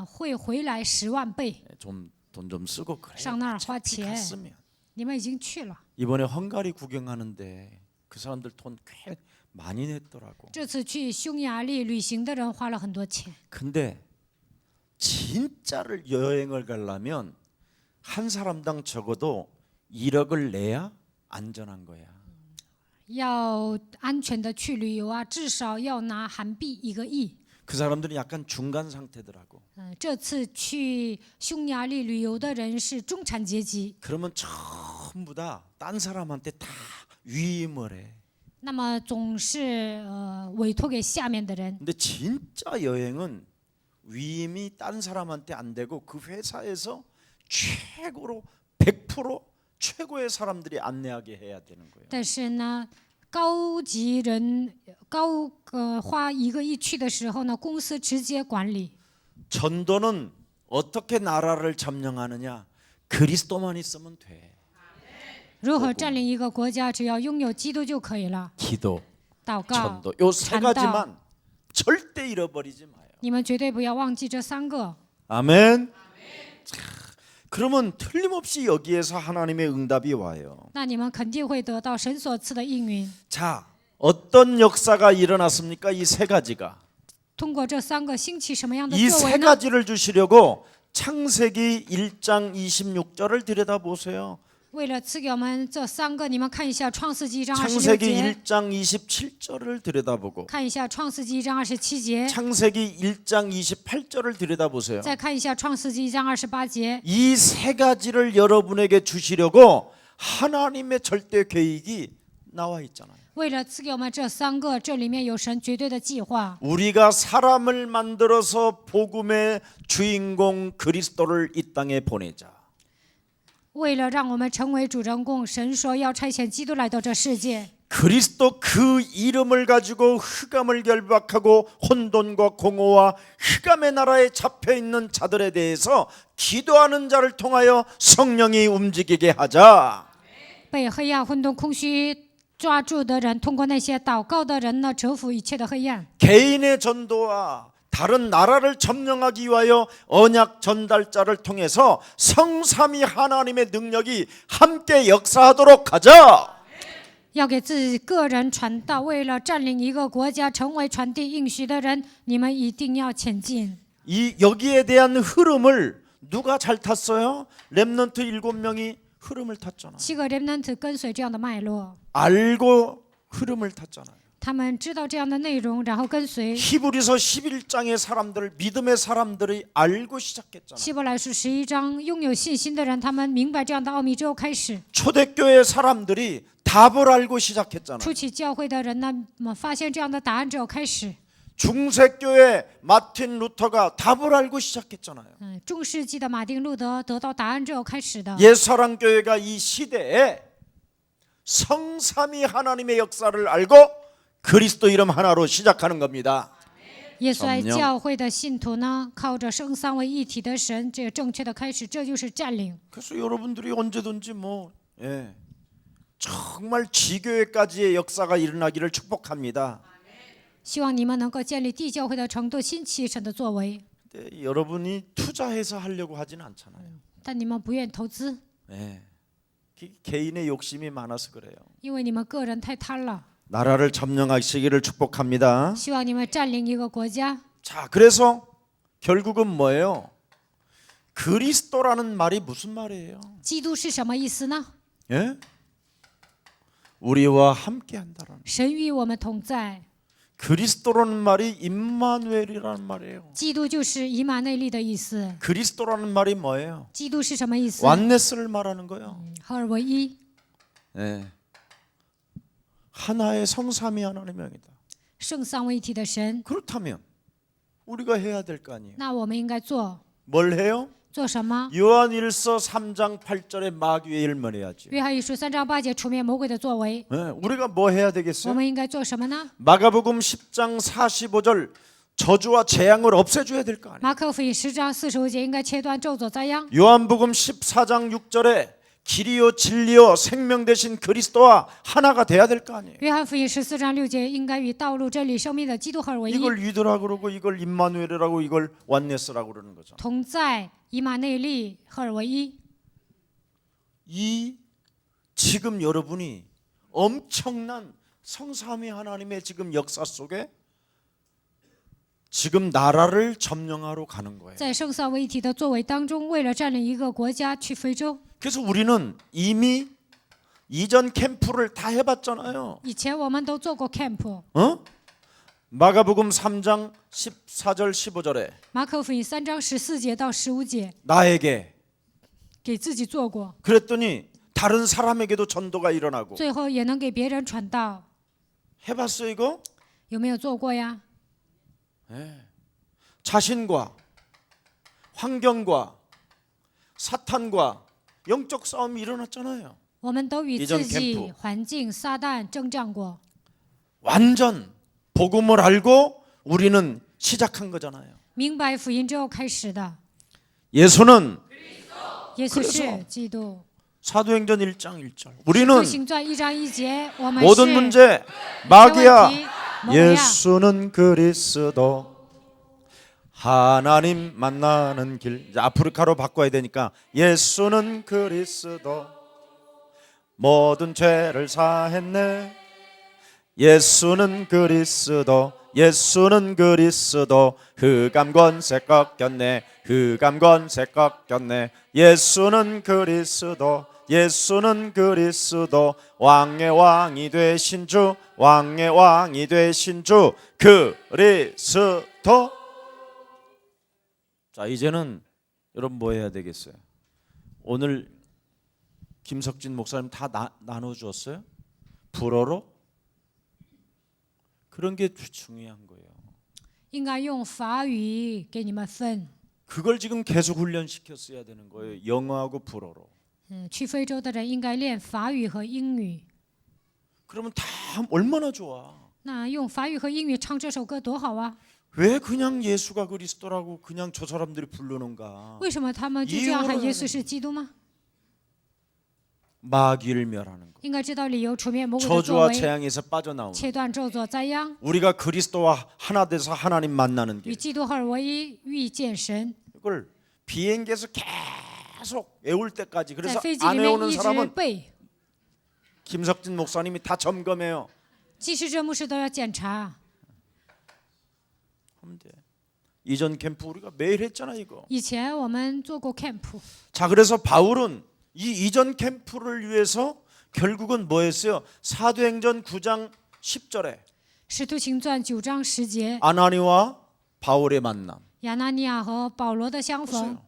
会回来10万倍。 좀 돈 좀 쓰고 그래. 上那儿花钱， 갔으면. 你们已经去了。 이번에 헝가리 구경하는데 그 사람들 돈 꽤 많이 냈더라고. 这次去匈牙利旅行的人花了很多钱， 근데 진짜를 여행을 가려면 한 사람당 적어도 1억을 내야 안전한 거야. 要安全的去旅游啊，至少要拿韩币1个亿。 그 사람들은 약간 중간 상태더라고. 这次去匈牙利旅游的人是中产阶级， 그러면 전부 다 딴 사람한테 다 위임을 해. 那么总是委托给下面的人。 근데 진짜 여행은 위임이 딴 사람한테 안 되고 그 회사에서 최고로 100% 최고의 사람들이 안내하게 해야 되는 거예요. 但是呢，高级人花1个亿去的时候呢，公司直接管理。 전도는 어떻게 나라를 점령하느냐? 그리스도만 있으면 돼. 如何占领一个国家？只要拥有基督就可以了。 기도, 祷告、 전도 요 세 传道， 가지만 절대 잃어버리지 마요. 你们绝对不要忘记这3个。 아멘. 자, 그러면 틀림없이 여기에서 하나님의 응답이 와요. 那你们肯定会得到神所赐的应允。 자, 어떤 역사가 일어났습니까? 이 세 가지가. 通过这3个兴起什么样的 이 作 세 为呢？ 가지를 주시려고 창세기 1장 26절을 들여다보세요. 为了赐给我们这3个，你们看一下创世纪1章26 창세기 节， 1장 27절을 들여다보고 看一下创世纪1章27节， 창세기 1장 28절을 들여다보세요. 再看一下创世纪1章28节。 이 세 가지를 여러분에게 주시려고 하나님의 절대 계획이 나와 있잖아요. 为了赐给我们这3个，这里面有神绝对的计划。 우리가 사람을 만들어서 복음의 주인공 그리스도를 이 땅에 보내자. 为了让我们成为主人公，神说要差遣基督来到这世界。 그리스도 그 이름을 가지고 흑암을 결박하고 혼돈과 공허와 흑암의 나라에 잡혀 있는 자들에 대해서 기도하는 자를 통하여 성령이 움직이게 하자. 被黑暗、混沌、空虚抓住的人，通过那些祷告的人呢，折服一切的黑暗。 개인의 전도와 다른 나라를 점령하기 위하여 언약 전달자를 통해서 성삼위 하나님의 능력이 함께 역사하도록 하자. 要给自己个人传道，为了占领一个国家，成为传递应许的人，你们一定要前进。 이 여기에 대한 흐름을 누가 잘 탔어요? 렘넌트 7명이 흐름을 탔잖아. 7个 remnant 跟随这样的脉络， 알고 흐름을 탔잖아요. 他们知道这样的内容，然后跟随。 히브리서 11장의 사람들, 믿음의 사람들이 알고 시작했잖아요. 希伯来书11章，拥有信心的人，他们明白这样的奥秘之后开始。 초대교회 사람들이 답을 알고 시작했잖아요. 初期教会的人呢，发现这样的答案之后开始。 중세교회 마틴 루터가 답을 알고 시작했잖아요. 中世纪的马丁路德得到答案之后开始的。 옛사랑교회가 이 시대에 성삼위 하나님의 역사를 알고 그리스도 이름 하나로 시작하는 겁니다. 耶稣爱教会的信徒呢，靠着生三位一体的神，这个正确的开始，这就是占领。 그래서 여러분들이 언제든지 정말 지교회까지의 역사가 일어나기를 축복합니다. 希望你们能够建立地教会的程度，兴起神的作为。 근데 여러분이 투자해서 하려고 하지는 않잖아요. 但你们不愿投资， 개인의 욕심이 많아서 그래요. 因为你们个人太贪了。 나라를 점령하시기를 축복합니다. 希望你们占领一个国家。 자, 그래서 결국은 뭐예요? 그리스도라는 말이 무슨 말이에요? 基督是什么意思呢？ 예? 우리와 함께 한다라는. 神与我们同在。 그리스도라는 말이 임마누엘이라는 말이에요. 基督就是以马内利的意思。 그리스도라는 말이 뭐예요? 基督是什么意思？ 완네스를 말하는 거예요. 合而为一， 예. 하나의 성삼위 하나님의 명이다. 圣三位一体的神。 그렇다면 우리가 해야 될 거 아니에요. 那我们应该做 뭘 해요? 做什么？ 요한일서 3장 8절에 마귀의 일만 해야지. 约翰一书3章8节，除灭魔鬼的作为。 예, 우리가 뭐 해야 我 되겠어요? 们应该做什么呢？ 마가복음 10장 45절 저주와 재앙을 없애줘야 될 거 아니에요. 马可福音10章45节，应该切断咒诅灾殃。 요한복음 14장 6절에 길이요 진리요 생명 되신 그리스도와 하나가 돼야 될 거 아니에요. 约翰福音14章6节，应该与道路、真理、生命的基督合而为一， 이걸 유드라 그러고 이걸 임마누엘이라고 이걸 완네스라고 그러는 거죠. 同在以马内利，合而为一。 이 지금 여러분이 엄청난 성삼위 하나님의 지금 역사 속에 지금 나라를 점령하러 가는 거예요. 在圣三位一体的作为当中，为了占领一个国家去非洲。 그래서 우리는 이미 이전 캠프를 다 해봤잖아요. 以前我们都做过 camp， 마가복음 3장 14절 15절에 马可福音3章14节到15节， 나에게 给自己做过， 그랬더니 다른 사람에게도 전도가 일어나고 最后也能给别人传道。 해봤어 이거? 有没有做过呀？ 자신과 환경과 사탄과 영적 싸움이 일어났잖아요. 我们都与 이전 自己 캠프 环境撒旦征战过。 완전 복음을 알고 우리는 시작한 거잖아요. 明白福音之后开始的， 예수는 耶稣 그래서 是基督。 사도행전 1장 1절. 使徒 우리는 行传1章1节，我们 모든 是 문제 这问 마귀야. 题魔鬼呀， 예수는 그리스도 하나님 만나는 길. 이제 아프리카로 바꿔야 되니까 예수는 그리스도 모든 죄를 사했네. 예수는 그리스도 예수는 그리스도 흑암 권세 꺾였네. 흑암 권세 꺾였네. 예수는 그리스도 예수는 그리스도 왕의 왕이 되신 주 왕의 왕이 되신 주 그리스도. 자, 이제는 여러분 뭐 해야 되겠어요? 오늘 김석진 목사님 다 나눠주었어요? 불어로? 그런 게 중요한 거예요. 应该用法语给你们分。 그걸 지금 계속 훈련시켰어야 되는 거예요. 영어하고 불어로. 去非洲的人应该练法语和英语。 그러면 다 얼마나 좋아. 那用法语和英语唱这首歌多好啊！ 왜 그냥 예수가 그리스도라고 그냥 저 사람들이 부르는가? 为什么他们就这样喊耶稣是基督吗？ 마귀를 멸하는 거. 应该知道理由，除灭魔鬼的作 저주와 为， 재앙에서 빠져나오는. 切断咒诅灾殃， 우리가 그리스도와 하나 돼서 하나님 만나는 与 길. 基督合而为一，遇见神。 이걸 비행기에서 계속 외울 때까지. 在 그래서 飞机里 안 面 외우는 一直 사람은 背， 김석진 목사님이 다 점검해요. 祭司这牧师都要检查。 하면 돼. 이전 캠프 우리가 매일 했잖아 이거. 以前我们做过 camp， 자, 그래서 바울은 이 이전 캠프를 위해서 결국은 뭐 했어요? 사도행전 9장 10절에 使徒行传9章10节， 아나니와 바울의 만남. 亚拿尼亚和保罗的相逢， 보세요.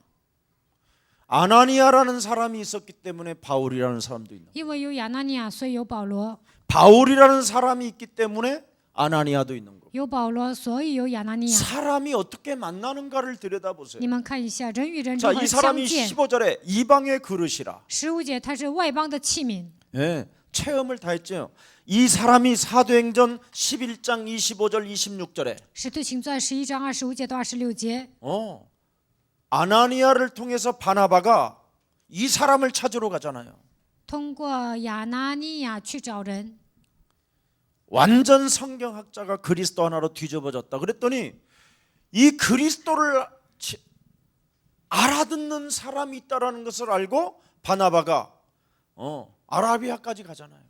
아나니아라는 사람이 있었기 때문에 바울이라는 사람도 있는 거예요. 因为有亚拿尼亚，所以有保罗； 바울이라는 사람이 있기 때문에 아나니아도 있는 거고. 有保罗，所以有亚拿尼亚。 사람이 어떻게 만나는가를 들여다보세요. 你们看一下，人与人如 자, 何 이 相 사람이 见。 15절에 이방의 그릇이라. 15节，他是外邦的器皿。 예, 체험을 다 했죠. 이 사람이 사도행전 11장 25절 26절에 使徒行传11章25节到26节， 아나니아를 통해서 바나바가 이 사람을 찾으러 가잖아요. 通过亚拿尼亚去找人。 완전 성경학자가 그리스도 하나로 뒤집어졌다. 그랬더니 이 그리스도를 알아듣는 사람이 있다라는 것을 알고 바나바가 아라비아까지 가잖아요.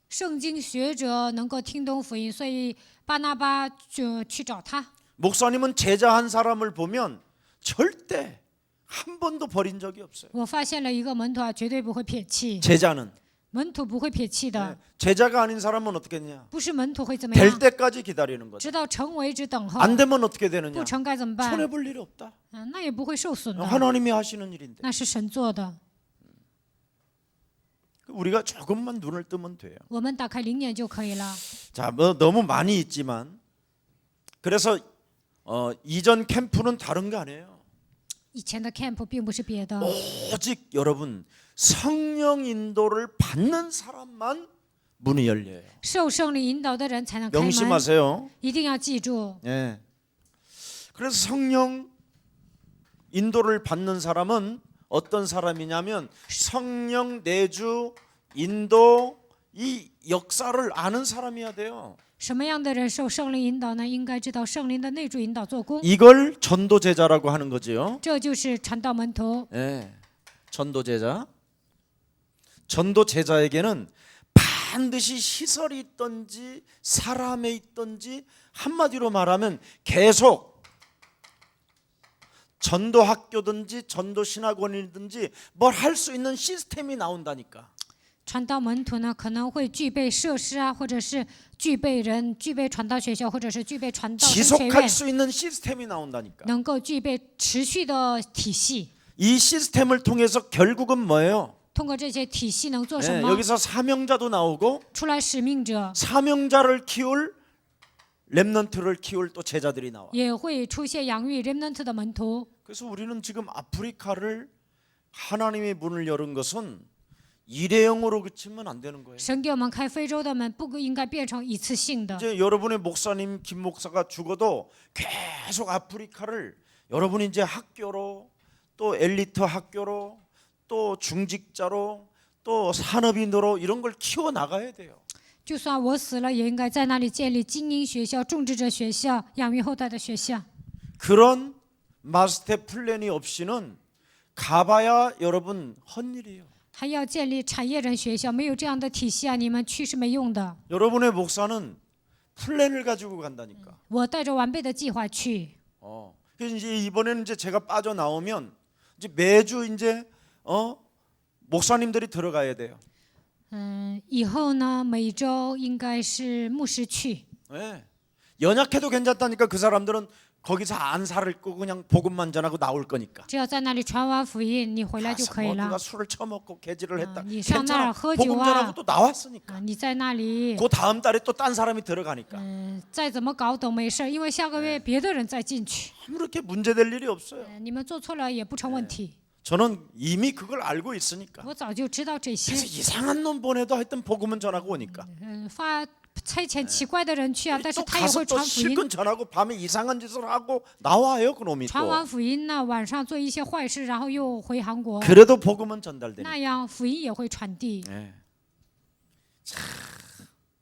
圣经学者能够听懂福音，所以巴拿巴就去找他。 목사님은 제자 한 사람을 보면 절대 한 번도 버린 적이 없어요. 我发现了一个门徒啊，绝对不会撇弃， 제자는 门徒不会撇弃的， 제자가 아닌 사람은 어떻게 했냐? 不是门徒会怎么 될 样？ 때까지 기다리는 거죠. 直到成为之等候， 안 되면 어떻게 되느냐? 不成该怎么办？ 손해 볼 일이 없다. 那也不会受损的， 하나님이 하시는 일인데 那是神做的。 우리가 조금만 눈을 뜨면 돼요. 我们打开灵眼就可以了。 자, 뭐 너무 많이 있지만 그래서 이전 캠프는 다른 거 아니에요. 以前的 camp 并不是别的， 오직 여러분 성령 인도를 받는 사람만 문이 열려요. 受圣灵引导的人才能开门， 명심하세요. 一定要记住。 예. 그래서 성령 인도를 받는 사람은 어떤 사람이냐면 성령 내주 인도 이 역사를 아는 사람이어야 돼요. 什么样的人受圣灵引导呢？应该知道圣灵的内住引导做工， 이걸 전도 제자라고 하는 거지요. 这就是传道门徒。 예. 전도 제자. 전도 제자에게는 반드시 시설이 있든지 사람에 있든지 한마디로 말하면 계속 전도 학교든지 전도 신학원이든지 뭘 할 수 있는 시스템이 나온다니까. 传道门徒呢，可能会具备设施啊，或者是具备人，具备传道学校，或者是具备传道神学 지속할 院， 수 있는 시스템이 나온다니까. 能够具备持续的体系。 이 시스템을 통해서 결국은 뭐예요? 通过这些体系能做什 예, 么？ 여기서 사명자도 나오고 出来使命者， 사명자를 키울 렘넌트를 키울 또 제자들이 나와. 也会出现养育 remnant 的门徒。 그래서 우리는 지금 아프리카를 하나님의 문을 열은 것은 일회용으로 그치면 안 되는 거예요. 神给我们开非洲的门，不应该变成一次性的。 이제 여러분의 목사님 김 목사가 죽어도 계속 아프리카를 여러분이 이제 학교로 또 엘리트 학교로 또 중직자로 또 산업인으로 이런 걸 키워 나가야 돼요. 就算我死了，也应该在那里建立精英学校、种植者学校、养育后代的学校。 그런 마스터 플랜이 없이는 가봐야 여러분 헛일이에요. 还要建立产业人学校，没有这样的体系啊，你们去是没用的。 여러분의 목사는 플랜을 가지고 간다니까. 我带着完备的计划去。 그래서 이제 이번에는 이제 제가 빠져 나오면 이제 매주 이제 목사님들이 들어가야 돼요. 以后呢，每周应该是牧师去。 네. 연약해도 괜찮다니까 그 사람들은 거기서 안사를 끄고 그냥 복음만 전하고 나올 거니까. 只要在那里传完福音，你回来就 가서 可以 뭐 了 누가 。 술을 처먹고 개지를 했다. 니上那 괜찮아. 儿喝酒 복음 啊 전하고 또 나왔으니까. 你在那里， 그 다음 달에 또 딴 사람이 들어가니까. 再怎么搞都没事，因为下个月别的人再进去。 아무렇게 문제될 일이 없어요. 你们做错了也不成问题。 저는 이미 그걸 알고 있으니까. 我早就知道这 그래서 些。 이상한 놈 보내도 하여튼 복음은 전하고 오니까. 发差遣奇怪的人去啊，但是 또 他也 가서 会 또 传福音。 실컷 전하고 밤에 이상한 짓을 하고 나와요 그놈이 传 또. 完福音呢，晚上做一些坏事，然后又回韩国， 그래도 복음은 전달되니까. 那样福音也会传递。 네. 참,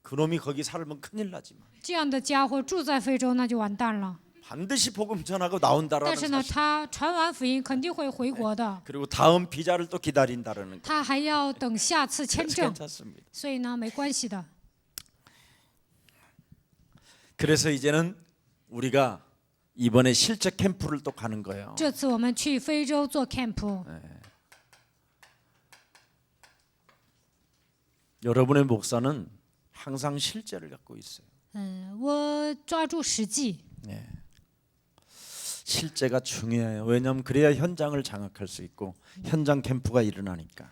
그놈이 거기 살면 큰일 나지만 这样的家伙住在非洲，那就完蛋了。 반드시 복음 전하고 나온다라는 但是呢， 사실. 他传完福音肯定会回国的， 그리고 다음 비자를 또 기다린다라는 거. 他还要等下次签 그래서 证， 괜찮습니다. 所以呢，没关系的。 그래서 이제는 우리가 이번에 실제 캠프를 또 가는 거예요. 这次我们去非洲做 camp， 여러분의 목사는 항상 실제를 갖고 있어요. 我抓住实际， 실제가 중요해요. 왜냐하면 그래야 현장을 장악할 수 있고 현장 캠프가 일어나니까.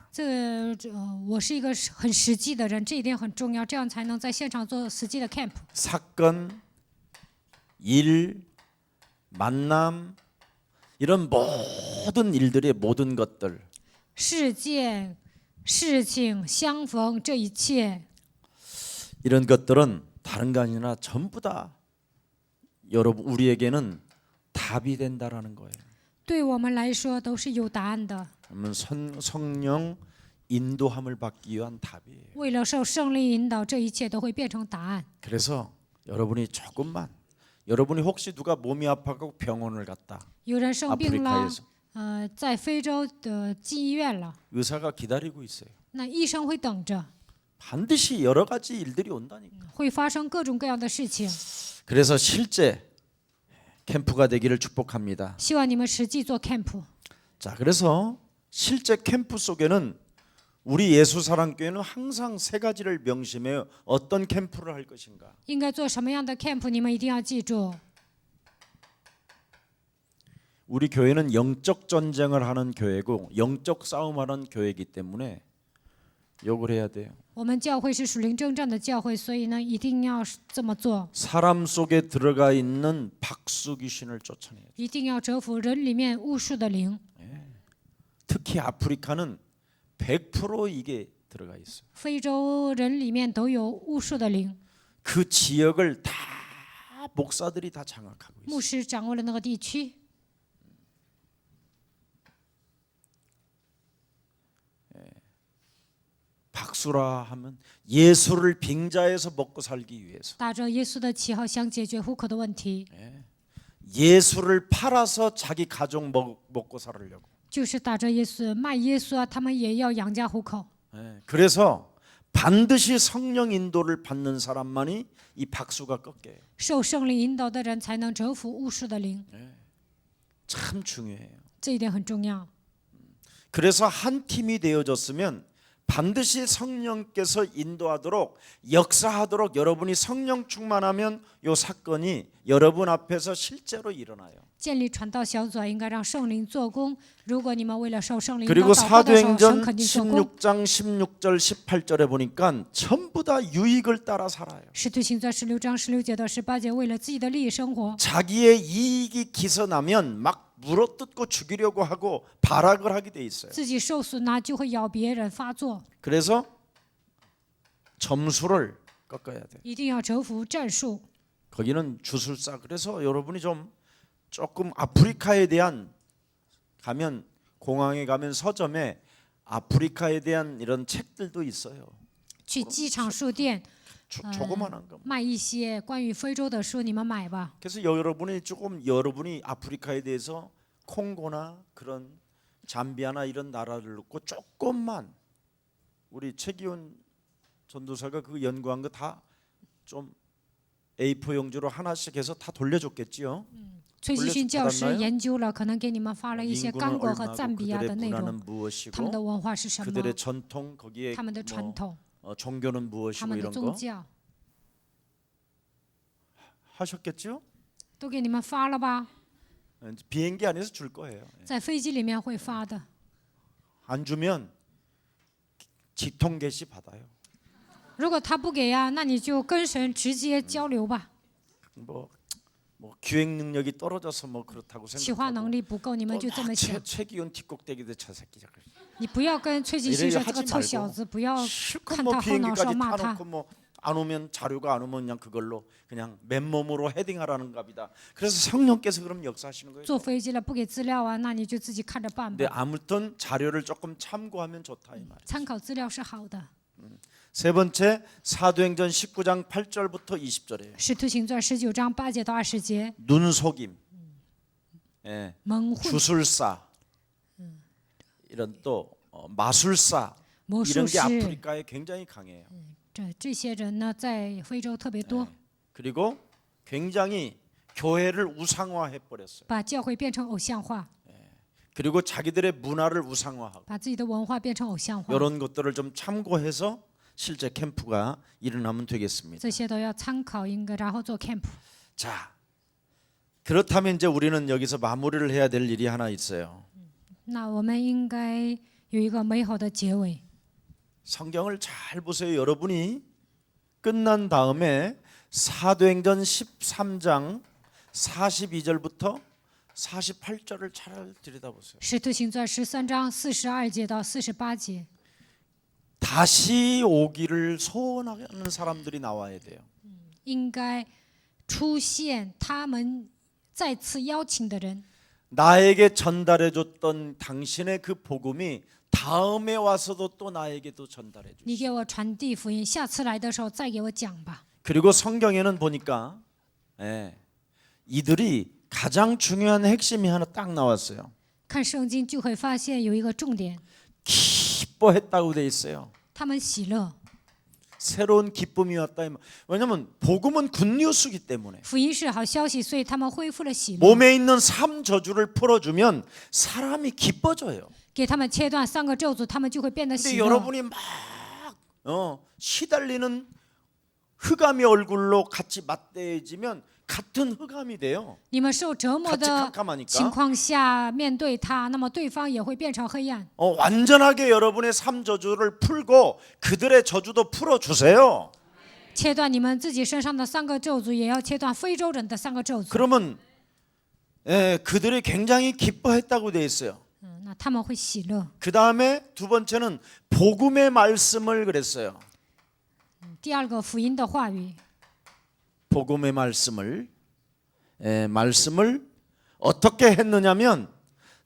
我是一个很实际的人，这一点很重要，这样才能在现场做实际的 camp。 사건, 일, 만남 이런 모든 일들의 모든 것들 事件、事情、相逢，这一切， 이런 것들은 다른 게 아니라 전부 다 여러분 우리에게는 답이 된다라는 거예요. 对我们来说都是有答案的。 그러면 성령 인도함을 받기 위한 답이에요. 为了受圣灵引导，这一切都会变成答案。 그래서 여러분이 조금만 여러분이 혹시 누가 몸이 아파서 병원을 갔다 有人生病了， 아프리카에서 在非洲的进医院了， 의사가 기다리고 있어요. 那医生会等着， 반드시 여러 가지 일들이 온다니까. 会发生各种各样的事情。 그래서 실제 캠프가 되기를 축복합니다. 希望你们实际做 camp。 자, 그래서 실제 캠프 속에는 우리 예수사랑교회는 항상 세 가지를 명심해요. 어떤 캠프를 할 것인가. 应该做什么样的 camp？ 你们一定要记住。 우리 교회는 영적 전쟁을 하는 교회고 영적 싸움하는 교회이기 때문에 욕을 해야 돼요. 我们教会是属灵征战的教会，所以呢，一定要这么做， 사람 속에 들어가 있는 박수 귀신을 쫓아내요. 一定要折服人里面巫术的灵。 특히 아프리카는 100% 이게 들어가 있어요. 非洲人里面都有巫术的灵， 그 지역을 다 목사들이 다 장악하고 있어요. 牧师掌握了那个地区。 박수라 하면 예수를 빙자해서 먹고 살기 위해서 打着耶稣的旗号，想解决户口的问题， 예수를 팔아서 자기 가족 먹고 살으려고. 就是打着耶稣卖耶稣啊，他们也要养家糊口。 그래서 반드시 성령 인도를 받는 사람만이 이 박수가 꺾여요. 受圣灵引导的人才能折服巫术的灵， 참 중요해요. 这一点很重要。 그래서 한 팀이 되어졌으면 반드시 성령께서 인도하도록 역사하도록 여러분이 성령 충만하면 이 사건이 여러분 앞에서 실제로 일어나요. 建立传道小组啊，应该让圣灵做工。如果你们为了受圣灵引导 그리고 祷告的时候，神 사도행전 肯定做工。 16장 16절 18절에 보니까 전부 다 유익을 따라 살아요. 使徒行传16章16节到18节，为了自己的利益生活， 자기의 이익이 기서나면 막 물어뜯고 죽이려고 하고 발악을 하게 돼 있어요. 自己受损呢，就会咬别人发作， 그래서 점수를 꺾어야 돼. 一定要折服战术。 거기는 주술사. 그래서 여러분이 좀 조금 아프리카에 대한 가면 공항에 가면 서점에 아프리카에 대한 이런 책들도 있어요. 去机场书店 조그만한 거. 卖一些关于非洲的书，你们买吧。 그래서 여러분이 아프리카에 대해서 콩고나 그런 잠비아나 이런 나라를 놓고 조금만 우리 최기훈 전도사가 그 연구한 거 다 좀 A4 용지로 하나씩 해서 다 돌려줬겠지요. 崔基勋教师 받았나요? 研究了，可能给你们发了一些 인구는 刚果和 얼마고 赞比亚 그들의 的内 문화는 容，他们 무엇이고 的文化是什么， 그들의 전통 거기에 他们的传 뭐 统， 종교는 他 무엇이고 们的 이런 宗 거 教， 하셨겠죠? 都给你们发了吧？ 비행기 안에서 줄 거예요. 在飞机里面会发的。 안 주면 직통 개시 받아요. 如果他不给呀、那你就跟神直接交流吧。 뭐 기획 능력이 떨어져서 뭐 그렇다고 企划能 생각하고 力不够，你们就这么想。 최기훈 뒷꼭대기도 저 새끼. 你不要跟崔基勋说这个臭小子，不要 실컷 看 뭐 他后脑勺 비행기까지 骂他。 타놓고 뭐 안 오면 자료가 안 오면 그냥 그걸로 그냥 맨몸으로 헤딩하라는 갑이다. 그래서 성령께서 그럼 역사하시는 거예요. 坐飞机了不给资料啊，那你就自己看着办 근데 吧。 아무튼 자료를 조금 참고하면 좋다 이 말. 参考资料是好的。 세 번째 사도행전 19장 8절부터 20절이에요. 使徒行传19章8节到20节， 눈속임, 예, 蒙混 주술사, 이런 또 마술사 魔术 이런 게 师， 아프리카에 굉장히 강해요. 这些人呢，在非洲特别多， 그리고 굉장히 교회를 우상화해 버렸어요. 把教会变成偶像化， 그리고 자기들의 문화를 우상화하고 把自己的文化变成偶像化， 이런 것들을 좀 참고해서 실제 캠프가 일어나면 되겠습니다. 这些都要参考应该，然后做 camp。 자, 그렇다면 이제 우리는 여기서 마무리를 해야 될 일이 하나 있어요. 那我们应该有一个美好的结尾。 성경을 잘 보세요. 여러분이 끝난 다음에 사도행전 13장 42절부터 48절을 잘 들여다보세요. 使徒行传13章42节到48节， 다시 오기를 소원하는 사람들이 나와야 돼요. 应该出现他们再次邀请的人， 나에게 전달해 줬던 당신의 그 복음이 다음에 와서도 또 나에게도 전달해 주시고. 你给我传递福音，下次来的时候再给我讲吧。 그리고 성경에는 보니까 이들이 가장 중요한 핵심이 하나 딱 나왔어요. 看圣经就会发现有一个重点， 기뻐했다고 돼 있어요. 他们喜乐， 새로운 기쁨이 왔다. 왜냐하면 복음은 굿뉴스이기 때문에 福音是好消息，所以他们恢复了喜乐。 몸에 있는 삶 저주를 풀어주면 사람이 기뻐져요. 给他们切断3个咒诅，他们就会变得 근데 喜乐。 여러분이 막 시달리는 흑암의 얼굴로 같이 맞대지면 같은 흑암이 돼요. 你们受折磨 같이 的 캄캄하니까 情况下面对他，那么对方也会变成黑暗。 완전하게 여러분의 삶 저주를 풀고 그들의 저주도 풀어주세요. 切断你们自己身上的3个咒诅，也要切断非洲人的3个咒诅。 그러면 그들이 굉장히 기뻐했다고 돼 있어요. 那他们会喜乐。 그 다음에 두 번째는 복음의 말씀을 그랬어요. 第二个福音的话语， 복음의 말씀을 어떻게 했느냐면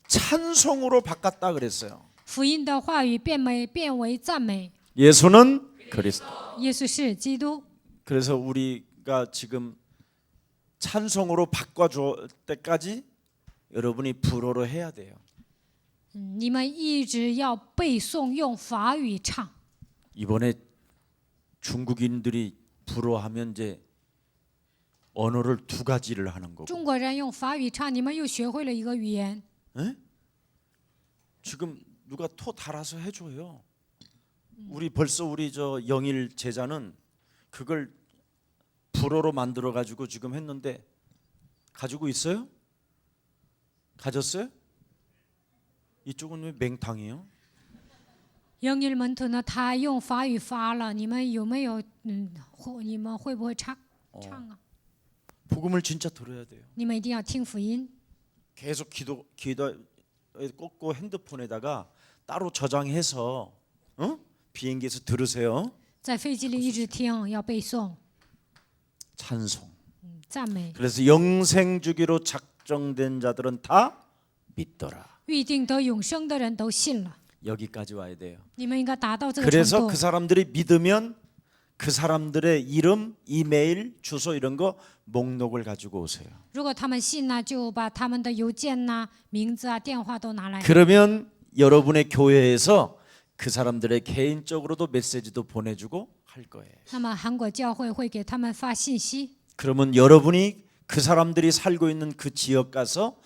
찬송으로 바꿨다 그랬어요. 福音的话语变为赞美。 예수는 그리스도. 耶稣是基督。 그래서 우리가 지금 찬송으로 바꿔줄 때까지 여러분이 불어로 해야 돼요. 你们一直要背诵，用法语唱。 이번에 중국인들이 불어하면 이제 언어를 2가지를 하는 거고. 中国人用法语唱，你们又学会了一个语言。 지금 누가 토 달아서 해줘요. 우리 벌써 우리 저 영일 제자는 그걸 불어로 만들어 가지고 지금 했는데 가지고 있어요? 가졌어요? 이쪽은 왜 맹탕이에요? 영일门徒呢，他用法语发了，你们有没有？你们会不会唱啊？ 복음을 진짜 들어야 돼요. 你们一定要听福音。 계속 기도 꽂고 핸드폰에다가 따로 저장해서 비행기에서 들으세요. 在飞机里一直听，要背诵 찬송. 赞美。 그래서 영생 주기로 작정된 자들은 다 믿더라. 预定得永生的人都信了， 여기까지 와야 돼요. 你们应该达到这个程 그래서 度 그 。 사람들이 믿으면 그 사람들의 이름, 이메일, 주소 이런 거 목록을 가지고 오세요. 如果他们信呢，就把他们的邮件呐、名字啊、电话都拿来。 그러면 여러분의 교회에서 그 사람들의 개인적으로도 메시지도 보내주고 할 거예요. 那么韩国教会会给他们发信息， 그러면 여러분이 그 사람들이 살고 있는 그 지역 가서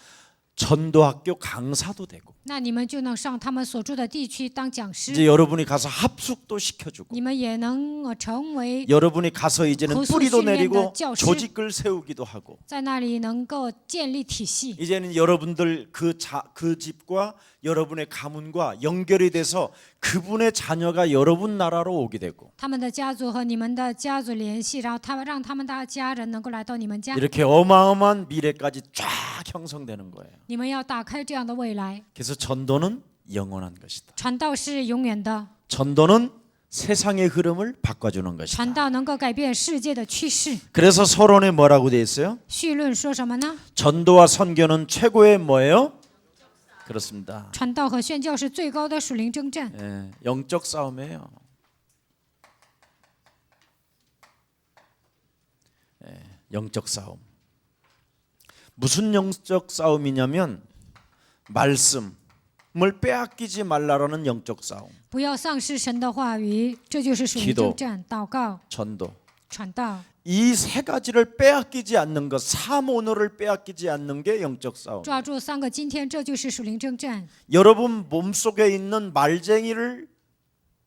전도학교 강사도 되고 那你们就能上他们所住的地区当讲 이제 师， 여러분이 가서 합숙도 시켜주고 你们也能成为 여러분이 가서 이제는 거수 뿌리도训练的 내리고 教师。 조직을 세우기도 하고 在那里能够建立体系。 이제는 여러분들 그 집과 여러분의 가문과 연결이 돼서 그분의 자녀가 여러분 나라로 오게 되고 他们的家族和你们的家族联系，然后让他们的家人能够来到你们家， 이렇게 어마어마한 미래까지 쫙 형성되는 거예요. 你们要打开这样的未来。 그래서 전도는 영원한 것이다. 传道是永远的， 전도는 세상의 흐름을 바꿔주는 것이다. 传道能够改变世界的趋势。 그래서 서론에 뭐라고 돼 있어요? 绪论说什么呢？ 전도와 선교는 최고의 뭐예요? 그렇습니다. 传道和宣教是最高的属灵征战， 예, 영적 싸움이에요. 예, 영적 싸움. 무슨 영적 싸움이냐면 말씀을 빼앗기지 말라라는 영적 싸움. 不要丧失神的话语，这就是属灵征战。祷告、 전도. 传道， 이 세 가지를 빼앗기지 않는 것, 사모노를 빼앗기지 않는 게 영적 싸움. 抓住三个今天，这就是属灵征战。 여러분 몸속에 있는 말쟁이를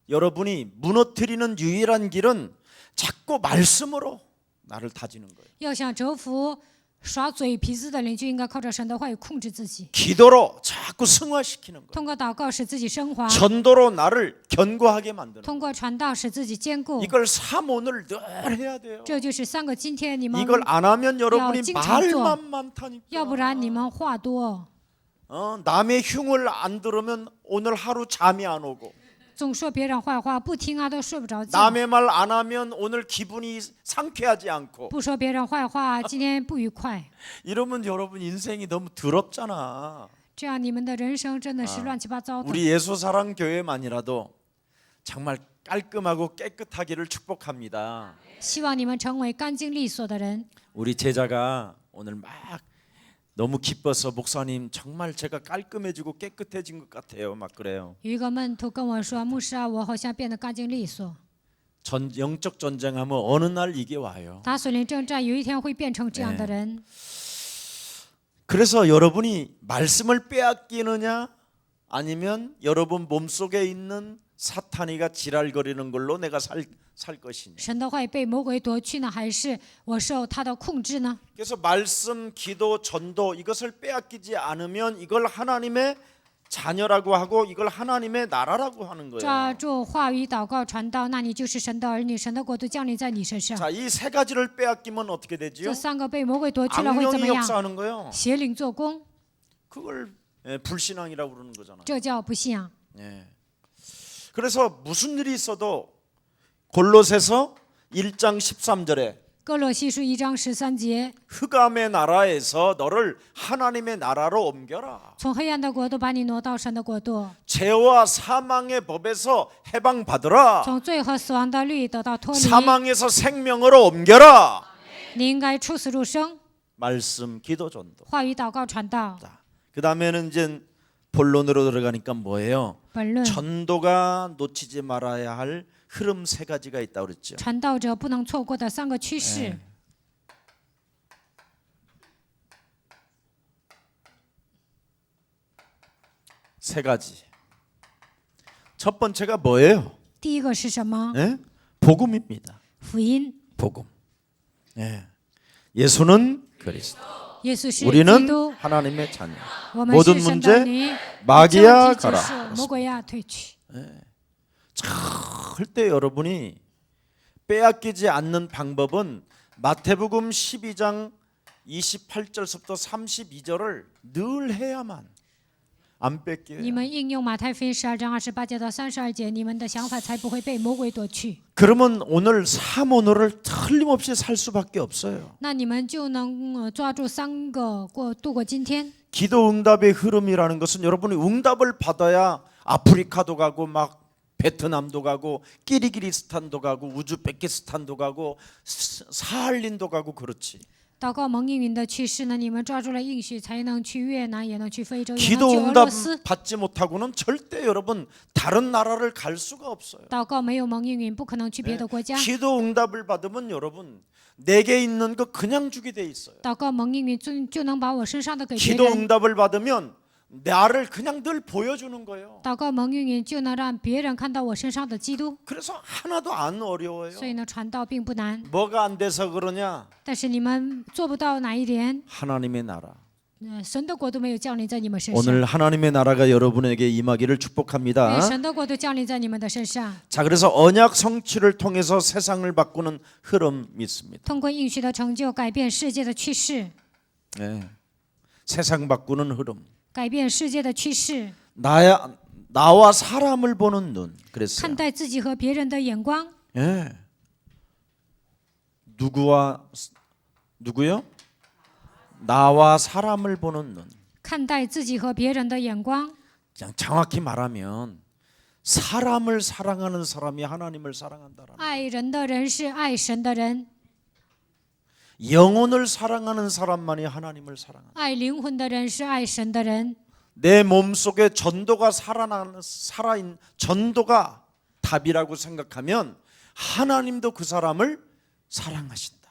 여러분이 무너뜨리는 유일한 길은 자꾸 말씀으로 나를 다지는 거예요. 要想折服耍嘴皮子的人，就应该靠着神的话语控制自己， 기도로 자꾸 승화시키는 거예요. 通过祷告使自己升华， 전도로 나를 견고하게 만드는 거예요. 通过传道使自己坚固。 이걸 사모를 늘 해야 돼요. 这就是三个今天，你们 이걸 안 하면 여러분이 징창조. 말만 많다니까. 要不然你们话多， 남의 흉을 안 들으면 오늘 하루 잠이 안 오고 总说别人坏话，不听啊都睡不着觉。 남의 말 안 하면 오늘 기분이 상쾌하지 않고 不说别人坏话，今天不愉快。 이러면 여러분 인생이 너무 더럽잖아. 这样你们的人生真的是乱七八糟的。 우리 예수사랑 교회만이라도 정말 깔끔하고 깨끗하기를 축복합니다. 希望你们成为干净利索的人。 우리 제자가 오늘 막 너무 기뻐서 목사님 정말 제가 깔끔해지고 깨끗해진 것 같아요. 막 그래요. 有一个门徒跟我说：“牧师啊，我好像变得干净利索。 영적 전쟁하면 어느 날 이게 와요. 打属灵征战，有一天会变成这样的人。 그래서 여러분이 말씀을 빼앗기느냐 아니면 여러분 몸속에 있는 사탄이가 지랄거리는 걸로 내가 살 것이냐. 神的话语被魔鬼夺去呢，还是我受他的控制呢？ 그래서 말씀, 기도, 전도 이것을 빼앗기지 않으면 이걸 하나님의 자녀라고 하고 이걸 하나님의 나라라고 하는 抓 거예요. 住话语、祷告、传道，那你就是神的儿女，神的国度降临在你身上。 자, 이 세 가지를 빼앗기면 어떻게 这 되지요? 三个被魔鬼夺去了会怎么 악령이 样？ 역사하는 거예요. 邪灵做工， 그걸 불신앙이라고 그러는 거잖아. 这叫不信仰。 예. 그래서 무슨 일이 있어도 골로새서 1장 13절에 哥罗西书1章13节， 흑암의 나라에서 너를 하나님의 나라로 옮겨라. 从黑暗的国度把你挪到神的国度， 죄와 사망의 법에서 해방받으라. 从罪和死亡的律得到脱离。 사망에서 생명으로 옮겨라. 你应该出死入生， 말씀, 기도, 전도. 话语、祷告、传道。 그 다음에는 이제 본론으로 들어가니까 뭐예요? 本论 전도가 놓치지 말아야 할 흐름 세 가지가 있다고 그랬죠. 传道者不能错过的三个趋势。 세 가지. 첫 번째가 뭐예요? 第一个是什么？ 예? 복음입니다. 福音。 복음. 예. 예수는 그리스도. 耶稣是基 우리는 督， 하나님의 자녀. 我们 모든 是神的儿 문제 女。 마귀야 问题结 가라. 束，魔鬼呀退去。 절대 여러분이 빼앗기지 않는 방법은 마태복음 12장 28절부터 32절을 늘 해야만 안 你 뺏겨요. 们应用马太福音12章28节到32节，你们的想法才不会被魔鬼夺去。 그러면 오늘 사모노를 틀림없이 살 수밖에 없어요. 那你们就能抓住3个度过今天。 기도 응답의 흐름이라는 것은 여러분이 응답을 받아야 아프리카도 가고 막 베트남도 가고 키르기스탄도 가고 우즈베키스탄도 가고 사할린도 가고 그렇지. 祷告蒙应允的去世呢，你们抓住了应许，才能去越南，也能去非洲，也能 기도 去俄罗 응답 斯。 받지 못하고는 절대 여러분 다른 나라를 갈 수가 없어요. 祷告没有蒙应允，不可能去别的国家。 기도 응답을 받으면 여러분 내게 있는 거 그냥 주게 돼 있어요. 祷告蒙应允就能把我身上的给别 기도 人。 응답을 받으면 나를 그냥 늘 보여주는 거예요. 祷告蒙应允就能让别人看到我身上的基督。 그래서 하나도 안 어려워요. 所以呢，传道并不难， 뭐가 안 돼서 그러냐? 但是你们做不到哪一点？ 하나님의 나라. 神的国度没有降临在你们身上。 오늘 하나님의 나라가 여러분에게 임하기를 愿 축복합니다. 神的国度降临在你们的身上。 자, 그래서 언약 성취를 통해서 세상을 바꾸는 흐름 있습니다. 通过应许的成就，改变世界的趋势， 네. 세상 바꾸는 흐름. 改变世界的趋势， 나와 사람을 보는 눈. 看 그랬어요. 待自己和别人的眼光， 예. 누구요? 나와 사람을 보는 눈. 看待自己和别人的眼光。 그냥 정확히 말하면 사람을 사랑하는 사람이 하나님을 사랑한다라는. 爱人的人是爱神的人， 영혼을 사랑하는 사람만이 하나님을 사랑한다. 爱灵魂的人是爱神的人。 내 몸속에 전도가 살아있는 전도가 답이라고 생각하면 하나님도 그 사람을 사랑하신다.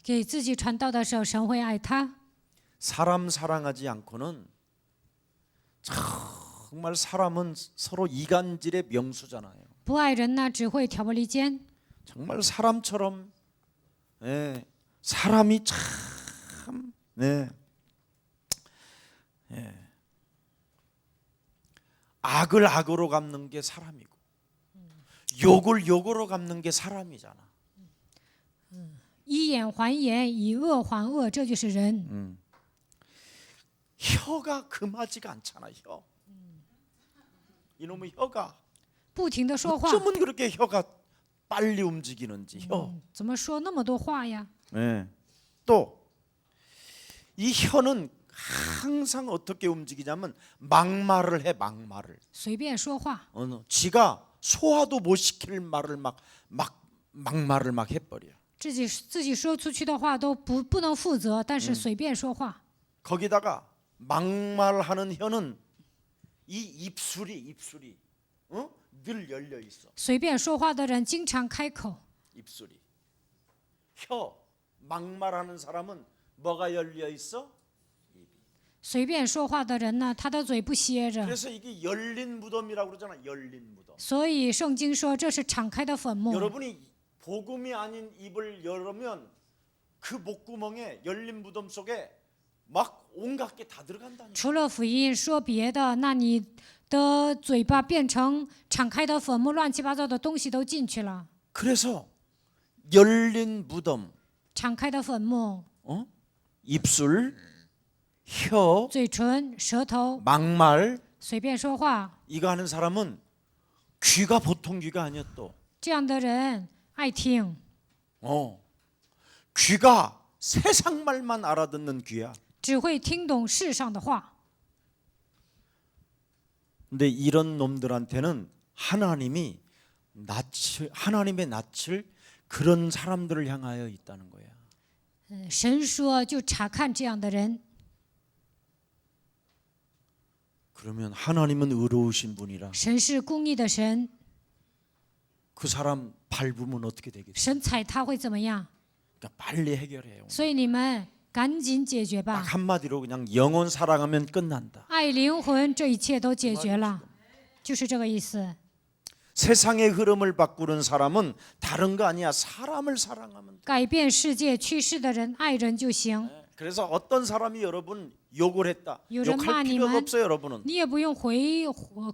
给自己传道的时候，神会爱他。 사람 사랑하지 않고는 정말 사람은 서로 이간질의 명수잖아요. 不爱人呢，只会挑拨离间。 정말 사람처럼 예, 사람이 참 네. 예. 악을 악으로 갚는 게 사람이고 욕을 욕으로 갚는 게 사람이잖아. 以眼还眼，以恶还恶，这就是人。 혀가 금하지가 않잖아. 혀. 이놈의 혀가 不停的说话， 어쩌면 그렇게 혀가 빨리 움직이는지 혀. 怎么说那么多话呀？ 네. 또 이 혀는 항상 어떻게 움직이냐면 막말을 해. 막말을. 随便说话， 지가 소화도 못 시킬 말을 막말을 막 해버려. 自己说出去的话都不能负责，但是随便说话。 거기다가 막말하는 혀는 이 입술이 늘 열려 있어. 随便说话的人经常开口， 입술이. 혀 막말하는 사람은 뭐가 열려 있어? 随便说话的人呢，他的嘴不歇着。 그래서 이게 열린 무덤이라고 그러잖아. 열린 무덤. 所以圣经说这是敞开的坟墓。 여러분이 복음이 아닌 입을 열으면 그 목구멍에 열린 무덤 속에 막 온갖 게 다 들어간다니까. 除了福音说别的，那你的嘴巴变成敞开的坟墓，乱七八糟的东西都进去了。 그래서 열린 무덤, 敞开的坟墓， 입술, 혀, 嘴唇、舌头， 막말 随便说话， 이거 하는 사람은 귀가 보통 귀가 아니야 또. 这样的人爱听， 귀가 세상 말만 알아듣는 귀야. 只会听懂世上的话。 근데 이런 놈들한테는 하나님의 낯을 그런 사람들을 향하여 있다는 거야. 神说就查看这样的人， 그러면 하나님은 의로우신 분이라 神是公义的神， 그 사람 밟으면 어떻게 되겠어? 神踩他会怎么样？ 그러니까 빨리 해결해요. 所以你们赶紧解决 딱 吧。 한마디로 그냥 영혼 사랑하면 끝난다. 爱灵魂，这一切都解决了，就是这个意思。 세상의 흐름을 바꾸는 사람은 다른 거 아니야. 사람을 사랑하면 돼. 改变世界趋势的人，爱人就行。 그래서 어떤 사람이 여러분 욕을 했다. 요즘 욕할 많이 필요가 만- 없어요, 여러분은. 你也不用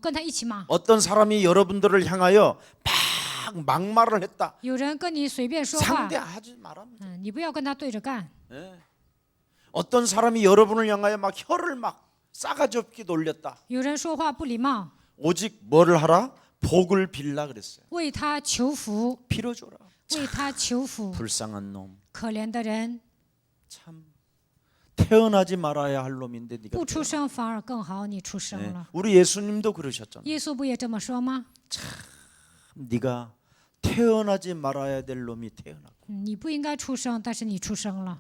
跟他一起骂。 어떤 사람이 여러분들을 향하여 막 막말을 했다. 有人跟你随便说话， 상대하지 말아면 돼. 你不要跟他对着干。 예. 어떤 사람이 여러분을 향하여 막 혀를 막 싸가지 없게 놀렸다. 有人说话不礼貌， 오직 뭐를 하라? 복을 빌라 그랬어요. 为他求福， 빌어줘라. 为他求福。 불쌍한 놈. 可怜的人， 참 태어나지 말아야 할 놈인데 네가 不出生反而更好，你出生 네. 了。 우리 예수님도 그러셨잖아요. 耶稣不也这么说吗？ 네가 태어나지 말아야 될 놈이 태어나고. 你不应该出生，但是你出生了。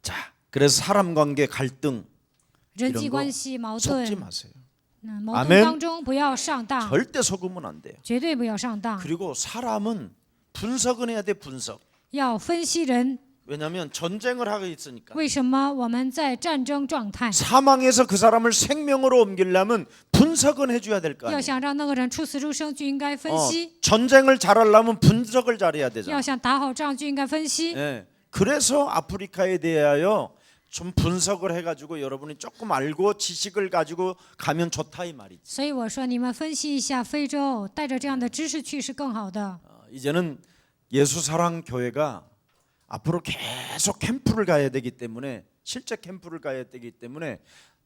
자, 그래서 사람 관계 갈등 人际关系矛 속지 盾， 마세요. 矛 아멘 盾当中不要上当， 절대 속으면 안 돼요. 绝对不要上当， 그리고 사람은 분석은 해야 돼, 분석. 要分析人。 왜냐하면 전쟁을 하고 있으니까. 为什么我们在战争状态？ 사망에서 그 사람을 생명으로 옮기려면 분석은 해줘야 될 거 要 아니에요. 想让那个人出死入生，就应该分析； 전쟁을 잘하려면 분석을 잘해야 되잖아. 要想打好仗，就应该分析。 예. 그래서 아프리카에 대하여 좀 분석을 해가지고 여러분이 조금 알고 지식을 가지고 가면 좋다 이 말이지. 所以我说，你们分析一下非洲，带着这样的知识去是更好的。 이제는 예수사랑교회가 앞으로 계속 캠프를 가야 되기 때문에 실제 캠프를 가야 되기 때문에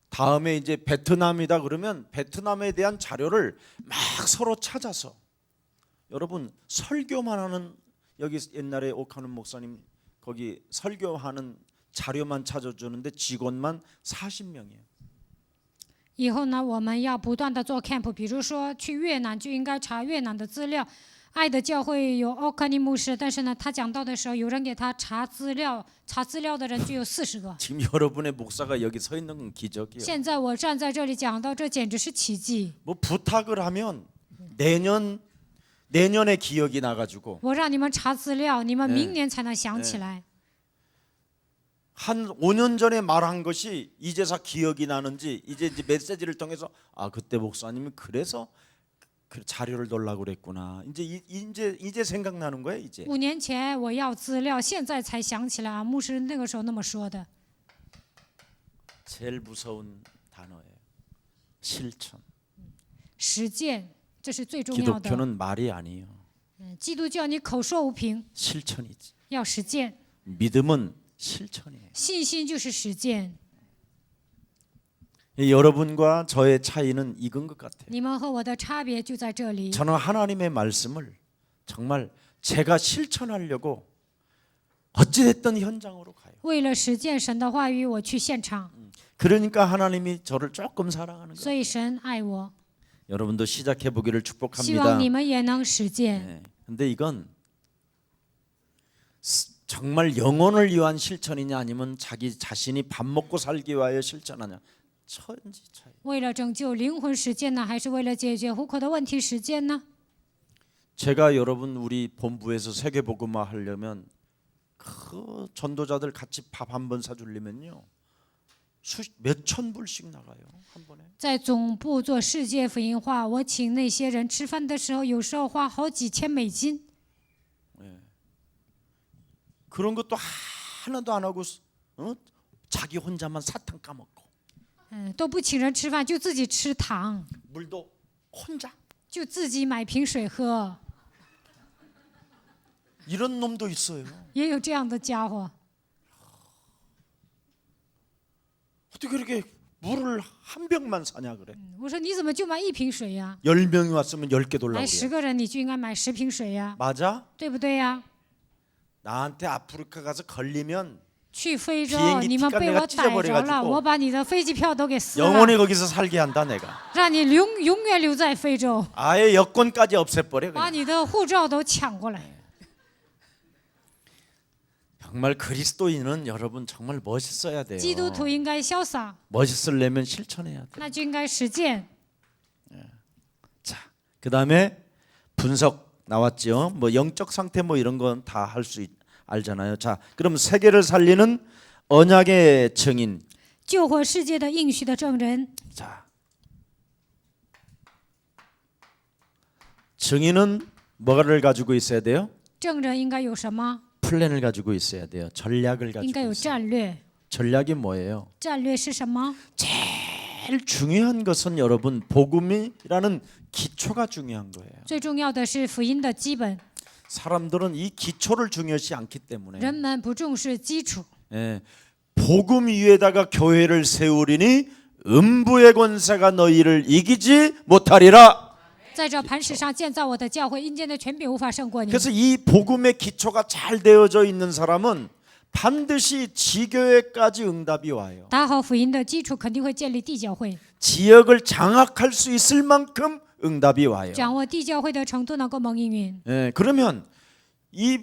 다음에 이제 베트남이다 그러면 베트남에 대한 자료를 막 서로 찾아서 여러분 설교만 하는 여기 옛날에 옥하는 목사님 거기 설교하는 자료만 찾아주는데 직원만 40명이에요. 以后呢，我们要不断的做 camp， 比如说去越南就应该查越南的资料。爱的教会有奥克尼牧师，但是呢，他讲道的时候，有人给他查资料，查资料的人就有40个。 지금 여러분의 목사가 여기 서 있는 건 기적이에요. 现在我站在这里讲到，这简直是奇迹。 뭐 부탁을 하면 내년에 기억이 나가지고 我让你们查资料，你们明年才能想起来。 한 5년 전에 말한 것이 이제서 기억이 나는지 이제 메시지를 통해서 아 그때 목사님이 그래서 그 자료를 넣으려고 그랬구나. 이제 생각나는 거예요 이제. 5年前我要资料，现在才想起来啊，牧师那个时候那么说的。 제일 무서운 단어예요. 실천. 实践，这是最重要的。 기독교는 말이 아니에요. 基督教你口说无凭， 실천이지. 要实践。 믿음은 실천이에요. 信心就是实践。 여러분과 저의 차이는 이건 것 같아요. 你们和我的差别就在这里。 저는 하나님의 말씀을 정말 제가 실천하려고 어찌됐든 현장으로 가요. 为了实践神的话语，我去现场， 그러니까 하나님이 저를 조금 사랑하는 所 거예요. 以神爱我。 여러분도 시작해 보기를 希 축복합니다. 望你们也能实践。 네. 근데 이건 정말 영혼을 위한 실천이냐 아니면 자기 자신이 밥 먹고 살기 위하여 실천하냐 천지 차이. 为了拯救灵魂实践呢，还是为了解决户口的问题实践呢？ 제가 여러분 우리 본부에서 세계복음화 하려면 그 전도자들 같이 밥 한 번 사주려면요 몇천 불씩 나가요 한 번에. 在总部做世界福音化，我请那些人吃饭的时候，有时候花好几千美金。 그런 것도 하나도 안 하고 자기 혼자만 사탕 까먹고 都不请人吃饭，就自己吃糖， 물도 혼자 就自己买瓶水喝， 이런 놈도 있어요. 也有这样的家伙。 어떻게 그렇게 물을 한 병만 사냐 그래? 我说你怎么就买一瓶水呀？ 10명이 왔으면 10개 돌라고 来 그래. 10个人，你就应该买10瓶水呀， 맞아? 对不对呀？ 나한테 아프리카 가서 걸리면 去非洲 비행기 ，你们 티켓 被 내가 我逮着 찢어버려가지고 了，我把你的飞机票都给撕了， 영원히 거기서 살게 한다 내가. 让你永远留在非洲， 아예 여권까지 없애버려 把 그냥. 你的护照都抢过来。 정말 그리스도인은 여러분 정말 멋있어야 돼요. 基督徒应该潇洒， 멋있으려면 실천해야 돼. 那就应该实践。 자, 그다음에 분석 나왔죠. 뭐 영적 상태 뭐 이런 건 다 할 수 알잖아요. 자, 그럼 세계를 살리는 언약의 증인. 救活世界的应许的证人， 자, 증인은 뭐를 가지고 있어야 돼요? 证人应该有什么？ 플랜을 가지고 있어야 돼요. 전략을 应该 가지고 有 있어요. 战略。 전략이 뭐예요? 战略是什么？ 제일 중요한 것은 여러분 복음이라는 기초가 중요한 거예요. 最重要的是福音的基本。 사람들은 이 기초를 중요시 않기 때문에 人们不重视基础。 예, 복음 위에다가 교회를 세우리니 음부의 권세가 너희를 이기지 못하리라. 在这磐石上建造我的教会，阴间的权柄无法胜过你。 그래서 이 복음의 기초가 잘 되어져 있는 사람은 반드시 지교회까지 응답이 와요. 打好福音的基础，肯定会建立地教会， 지역을 장악할 수 있을 만큼 응답이 와요. 掌握地教会的程度能够蒙应允。 예, 그러면 이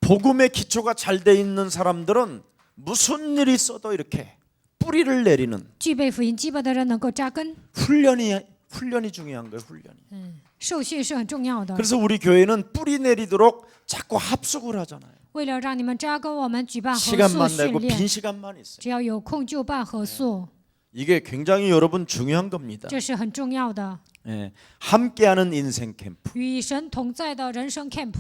복음의 기초가 잘 돼 있는 사람들은 무슨 일이 있어도 이렇게 뿌리를 내리는 具备福音基本的人能够扎根， 훈련이 중요한 거예요. 훈련이. 受训是很重要的。 그래서 우리 교회는 뿌리 내리도록 자꾸 합숙을 하잖아요. 为了让你们扎根，我们举办合宿 시간만 训 내고 练， 빈 시간만 있어요. 只要有空就办合宿， 이게 굉장히 여러분 중요한 겁니다. 这是很重要的。 예, 함께하는 인생 캠프. 与神同在的人生 camp，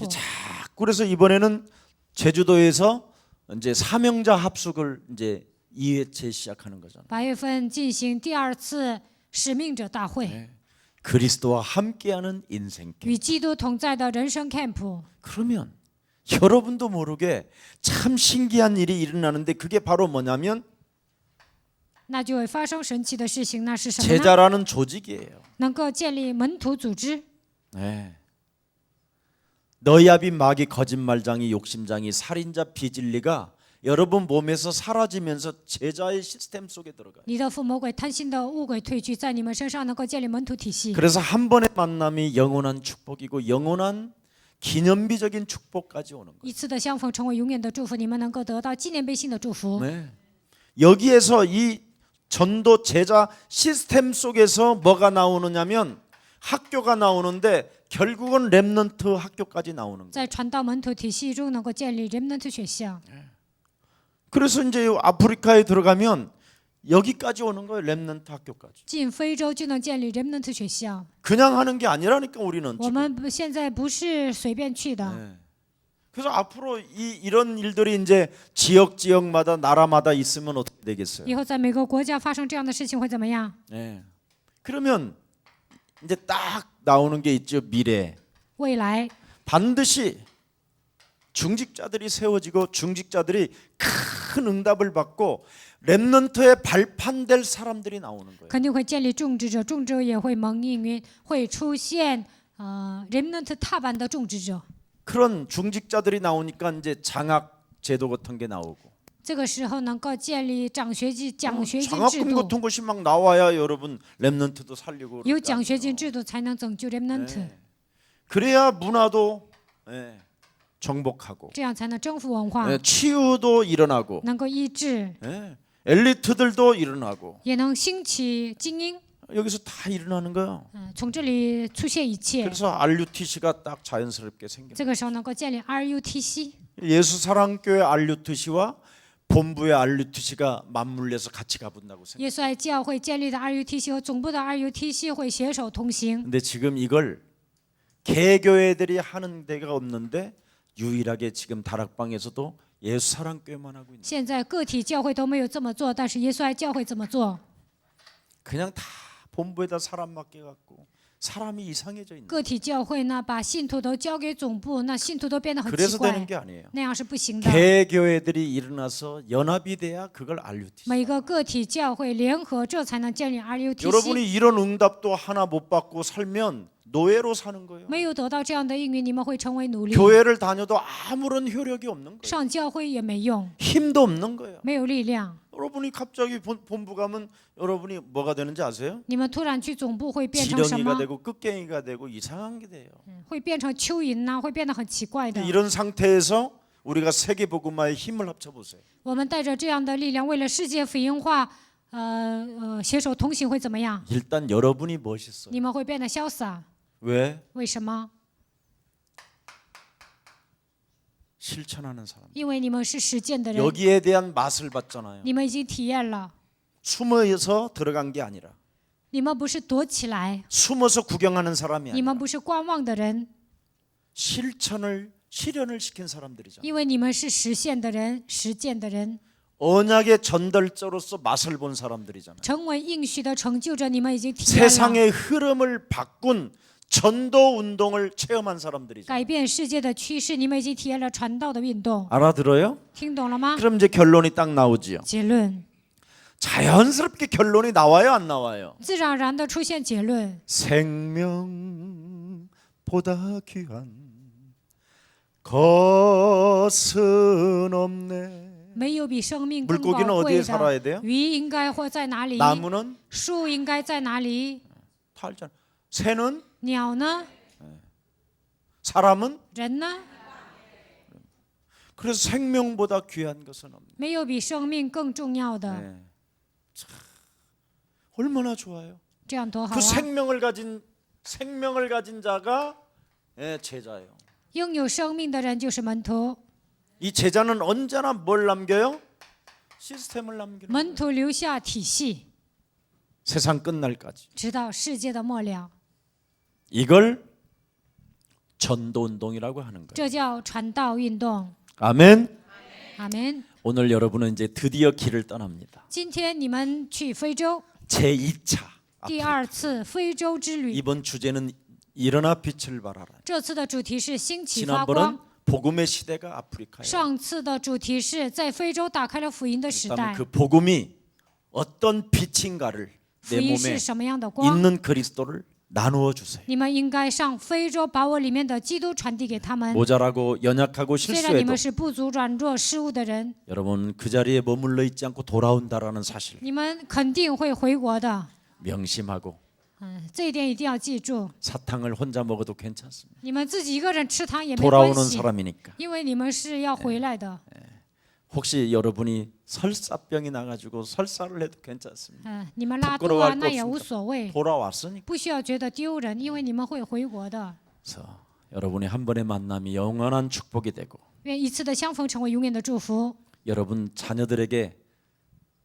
그래서 이번에는 제주도에서 이제 사명자 합숙을 이제 2회째 시작하는 거잖아요. 8月份进行第2次使命者大会， 그리스도와 함께하는 인생 캠프. 与基督同在的人生 camp。 그러면 여러분도 모르게 참 신기한 일이 일어나는데 그게 바로 뭐냐면 那就会发生神奇的事情，那是什么呢？ 제자라는 조직이에요. 能够建立门徒组织。 네. 너희압이 마귀 거짓말장이 욕심장이 살인자 비진리가 여러분 몸에서 사라지면서 제자의 시스템 속에 들어가요. 你的父魔鬼贪心的物鬼退去，在你们身上能够建立门徒体系。 그래서 한 번의 만남이 영원한 축복이고 영원한 기념비적인 축복까지 오는 거예요. 一次的相逢成为永远的祝福，你们能够得到纪念碑性的祝福。 네. 여기에서 이 전도 제자 시스템 속에서 뭐가 나오느냐면 학교가 나오는데 결국은 렘넌트 학교까지 나오는 거예요. 在传道门徒体系中能够建立 remnant 学校。 그래서 이제 아프리카에 들어가면 여기까지 오는 거예요. 렘넌트 학교까지. 进非洲就能建立 remnant 学校。 그냥 하는 게 아니라니까 우리는 我 지금. 们现在不是随便去的， 네. 그래서 앞으로 이런 일들이 이제 지역마다 나라마다 있으면 어떻게 되겠어요? 以后在每个国家发生这样的事情会怎么样？ 네. 그러면 이제 딱 나오는 게 있죠. 미래. 未来 반드시 중직자들이 세워지고 중직자들이 큰 응답을 받고 렘넌트에 발판될 사람들이 나오는 거예요. 肯定会建立种植者，种植者也会蒙应允，会出现remnant 踏板的种植者。 그런 중직자들이 나오니까 이제 장학 제도 같은 게 나오고 这个时候能够建立奖学金制 장학금 度， 같은 것이 막 나와야 여러분 렘넌트도 살리고 有 그럴 거 奖学 아니에요. 金制度才能拯救 remnant， 네. 그래야 문화도 정복하고 这样才能征服文化， 치유도 일어나고 能够医治， 엘리트들도 일어나고 也能兴起精英。 여기서 다 일어나는 거예요. 从这里出现一切， 그래서 RUTC가 딱 자연스럽게 생깁니다. 这个时候能够建立 RUTC。 예수사랑교회 RUTC와 본부의 RUTC가 맞물려서 같이 가본다고 생각해요. 耶稣爱教会建立的 RUTC 和总部的 RUTC 会携手同行。 근데 지금 이걸 개교회들이 하는 데가 없는데 유일하게 지금 다락방에서도 예수사랑교회만 하고 있는. 现在个体教会都没有这么做，但是耶稣爱教会这么做。 그냥 다 본부에다 사람 맡겨갖고 사람이 이상해져 있는. 个体教会呢，把信徒都交给总部，那信徒都变得很奇 그래서 되는 怪， 게 아니에요. 那样是不行的。 개교회들이 일어나서 연합이 돼야 그걸 RUTC. 每个个体教会联合，这才能建立 RUTC。 여러분이 이런 응답도 하나 못 받고 살면 노예로 사는 거예요. 没有得到这样的应允，你们会成为奴隶。 교회를 다녀도 아무런 효력이 없는 거예요. 上教会也没用， 힘도 없는 거예요. 没有力量。 여러분이 갑자기 본부 가면 여러분이 뭐가 되는지 아세요? 你们突然去总部会变成什 지렁이가 么？ 되고 끝갱이가 되고 이상한 게 돼요. 会变成蚯蚓呐、会变得很奇怪的。 이런 상태에서 우리가 세계복음화의 힘을 합쳐 보세요. 我们带着这样的力量，为了世界福音化，携手同行会怎么样？ 일단 여러분이 멋있어요. 你们会变得潇洒。 왜? 为什么？ 실천하는 사람. 因为你们是实践的人， 여기에 대한 맛을 봤잖아요. 你们已经体验了。 숨어서 들어간 게 아니라 你们不是躲起来， 숨어서 구경하는 사람이 你们 아니라 不是观望的人， 실현을 시킨 사람들이잖아요. 因为你们是实现的人、实践的人， 언약의 전달자로서 맛을 본 사람들이잖아요. 成为应许的成就者，你们已经体验了。 세상의 흐름을 바꾼 전도 운동을 체험한 사람들이죠. 改变世界的趋势，你们已经体验了传道的运动， 알아들어요? 听懂了吗？ 그럼 이제 결론이 딱 나오지요. 结论， 자연스럽게 결론이 나와요, 안 나와요? 自然而然的出现结论。 생명보다 귀한 것은 없네. 没有比生命更 물고기는 宝 어디에 贵 살아야 的。 돼요? 鱼应该活在哪里？ 나무는 树应该在哪里？ 다 알잖아. 새는 鸟呢？ 사람은 人呢？ 그래서 생명보다 귀한 것은 없네. 没有比生命更重要的。 네. 참, 얼마나 좋아요. 这样多好 그 啊！ 생명을 가진 자가 제자예요. 拥有生命的人就是门徒， 이 제자는 언제나 뭘 남겨요? 시스템을 남기는 门徒留下体系， 세상 끝날까지. 直到世界的末了。 이걸 전도운동이라고 하는 거예요. 这叫传道运动。 아멘. 阿门。 오늘 여러분은 이제 드디어 길을 떠납니다. 今天你们去非洲， 제2차 第二次非洲之旅。 이번 주제는 일어나 빛을 발하라. 这次的主题是兴起发光 지난번은 ， 복음의 시대가 아프리카예요. 上次的主题是在非洲打开了福音的时 그다음에 代。 그 복음이 어떤 빛인가를 福 내 音 몸에 是什么样的光？ 있는 그리스도를 나누어 주세요. 你们应该上非洲，把我里面的基督传递给他们。 모자라고 연약하고 虽然你 실수해도 们是不足、软弱、失误的人， 여러분 그 자리에 머물러 있지 않고 돌아온다라는 사실 你们肯定会回国的。 명심하고 这一点一定要记住。 사탕을 혼자 먹어도 괜찮습니다. 你们自己一个人吃糖也没关 돌아오는 系， 사람이니까. 因为你们是要回来的。 혹시 여러분이 설사병이 나가지고 설사를 해도 괜찮습니다. 你们拉肚 부끄러워할 啊， 거 那也无 없습니다. 所谓， 돌아왔으니까. 不需要觉得丢人，因为你们会回国的。 그래서 여러분의 한 번의 만남이 영원한 축복이 되고 愿一次的相逢成为永远的祝福。 여러분 자녀들에게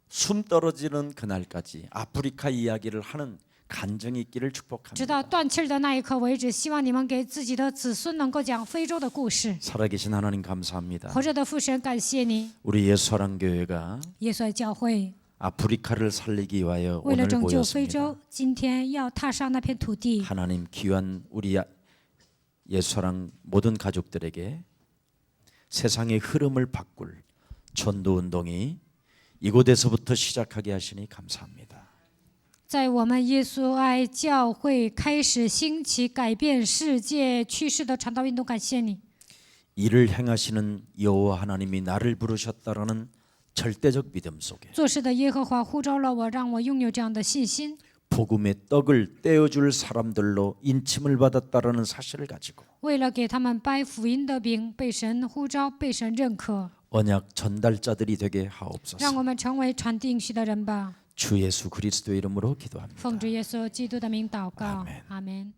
숨 떨어지는 그날까지 아프리카 이야기를 하는 간증이 있기를 直 축복합니다. 到断气儿的那一刻为止，希望你们给自己的子孙能够讲非洲的故事。 살아계신 하나님 감사합니다. 活着的父神，感谢你， 우리 예수사랑교회가 耶稣教会 아프리카를 살리기 위하여 为了 오늘 拯救非 모였습니다. 洲，今天要踏上那片土地。 하나님 귀한 우리 예수사랑 모든 가족들에게 세상의 흐름을 바꿀 전도운동이 이곳에서부터 시작하게 하시니 감사합니다. 在我们耶稣爱教会开始兴起改变世界趋势的传道运动，感谢你。 이를 행하시는 여호와 하나님이 나를 부르셨다라는 절대적 믿음 속에 做事的耶和华呼召了我，让我拥有这样的信心。 복음의 떡을 떼어줄 사람들로 인침을 받았다라는 사실을 가지고 为了给他们掰福音的饼，被神呼召，被神认可， 언약 전달자들이 되게 让 하옵소서. 我们成为传递应许的人吧。 주 예수 그리스도의 이름으로 기도합니다. 奉主耶稣基督的名祷告， 아멘 阿门。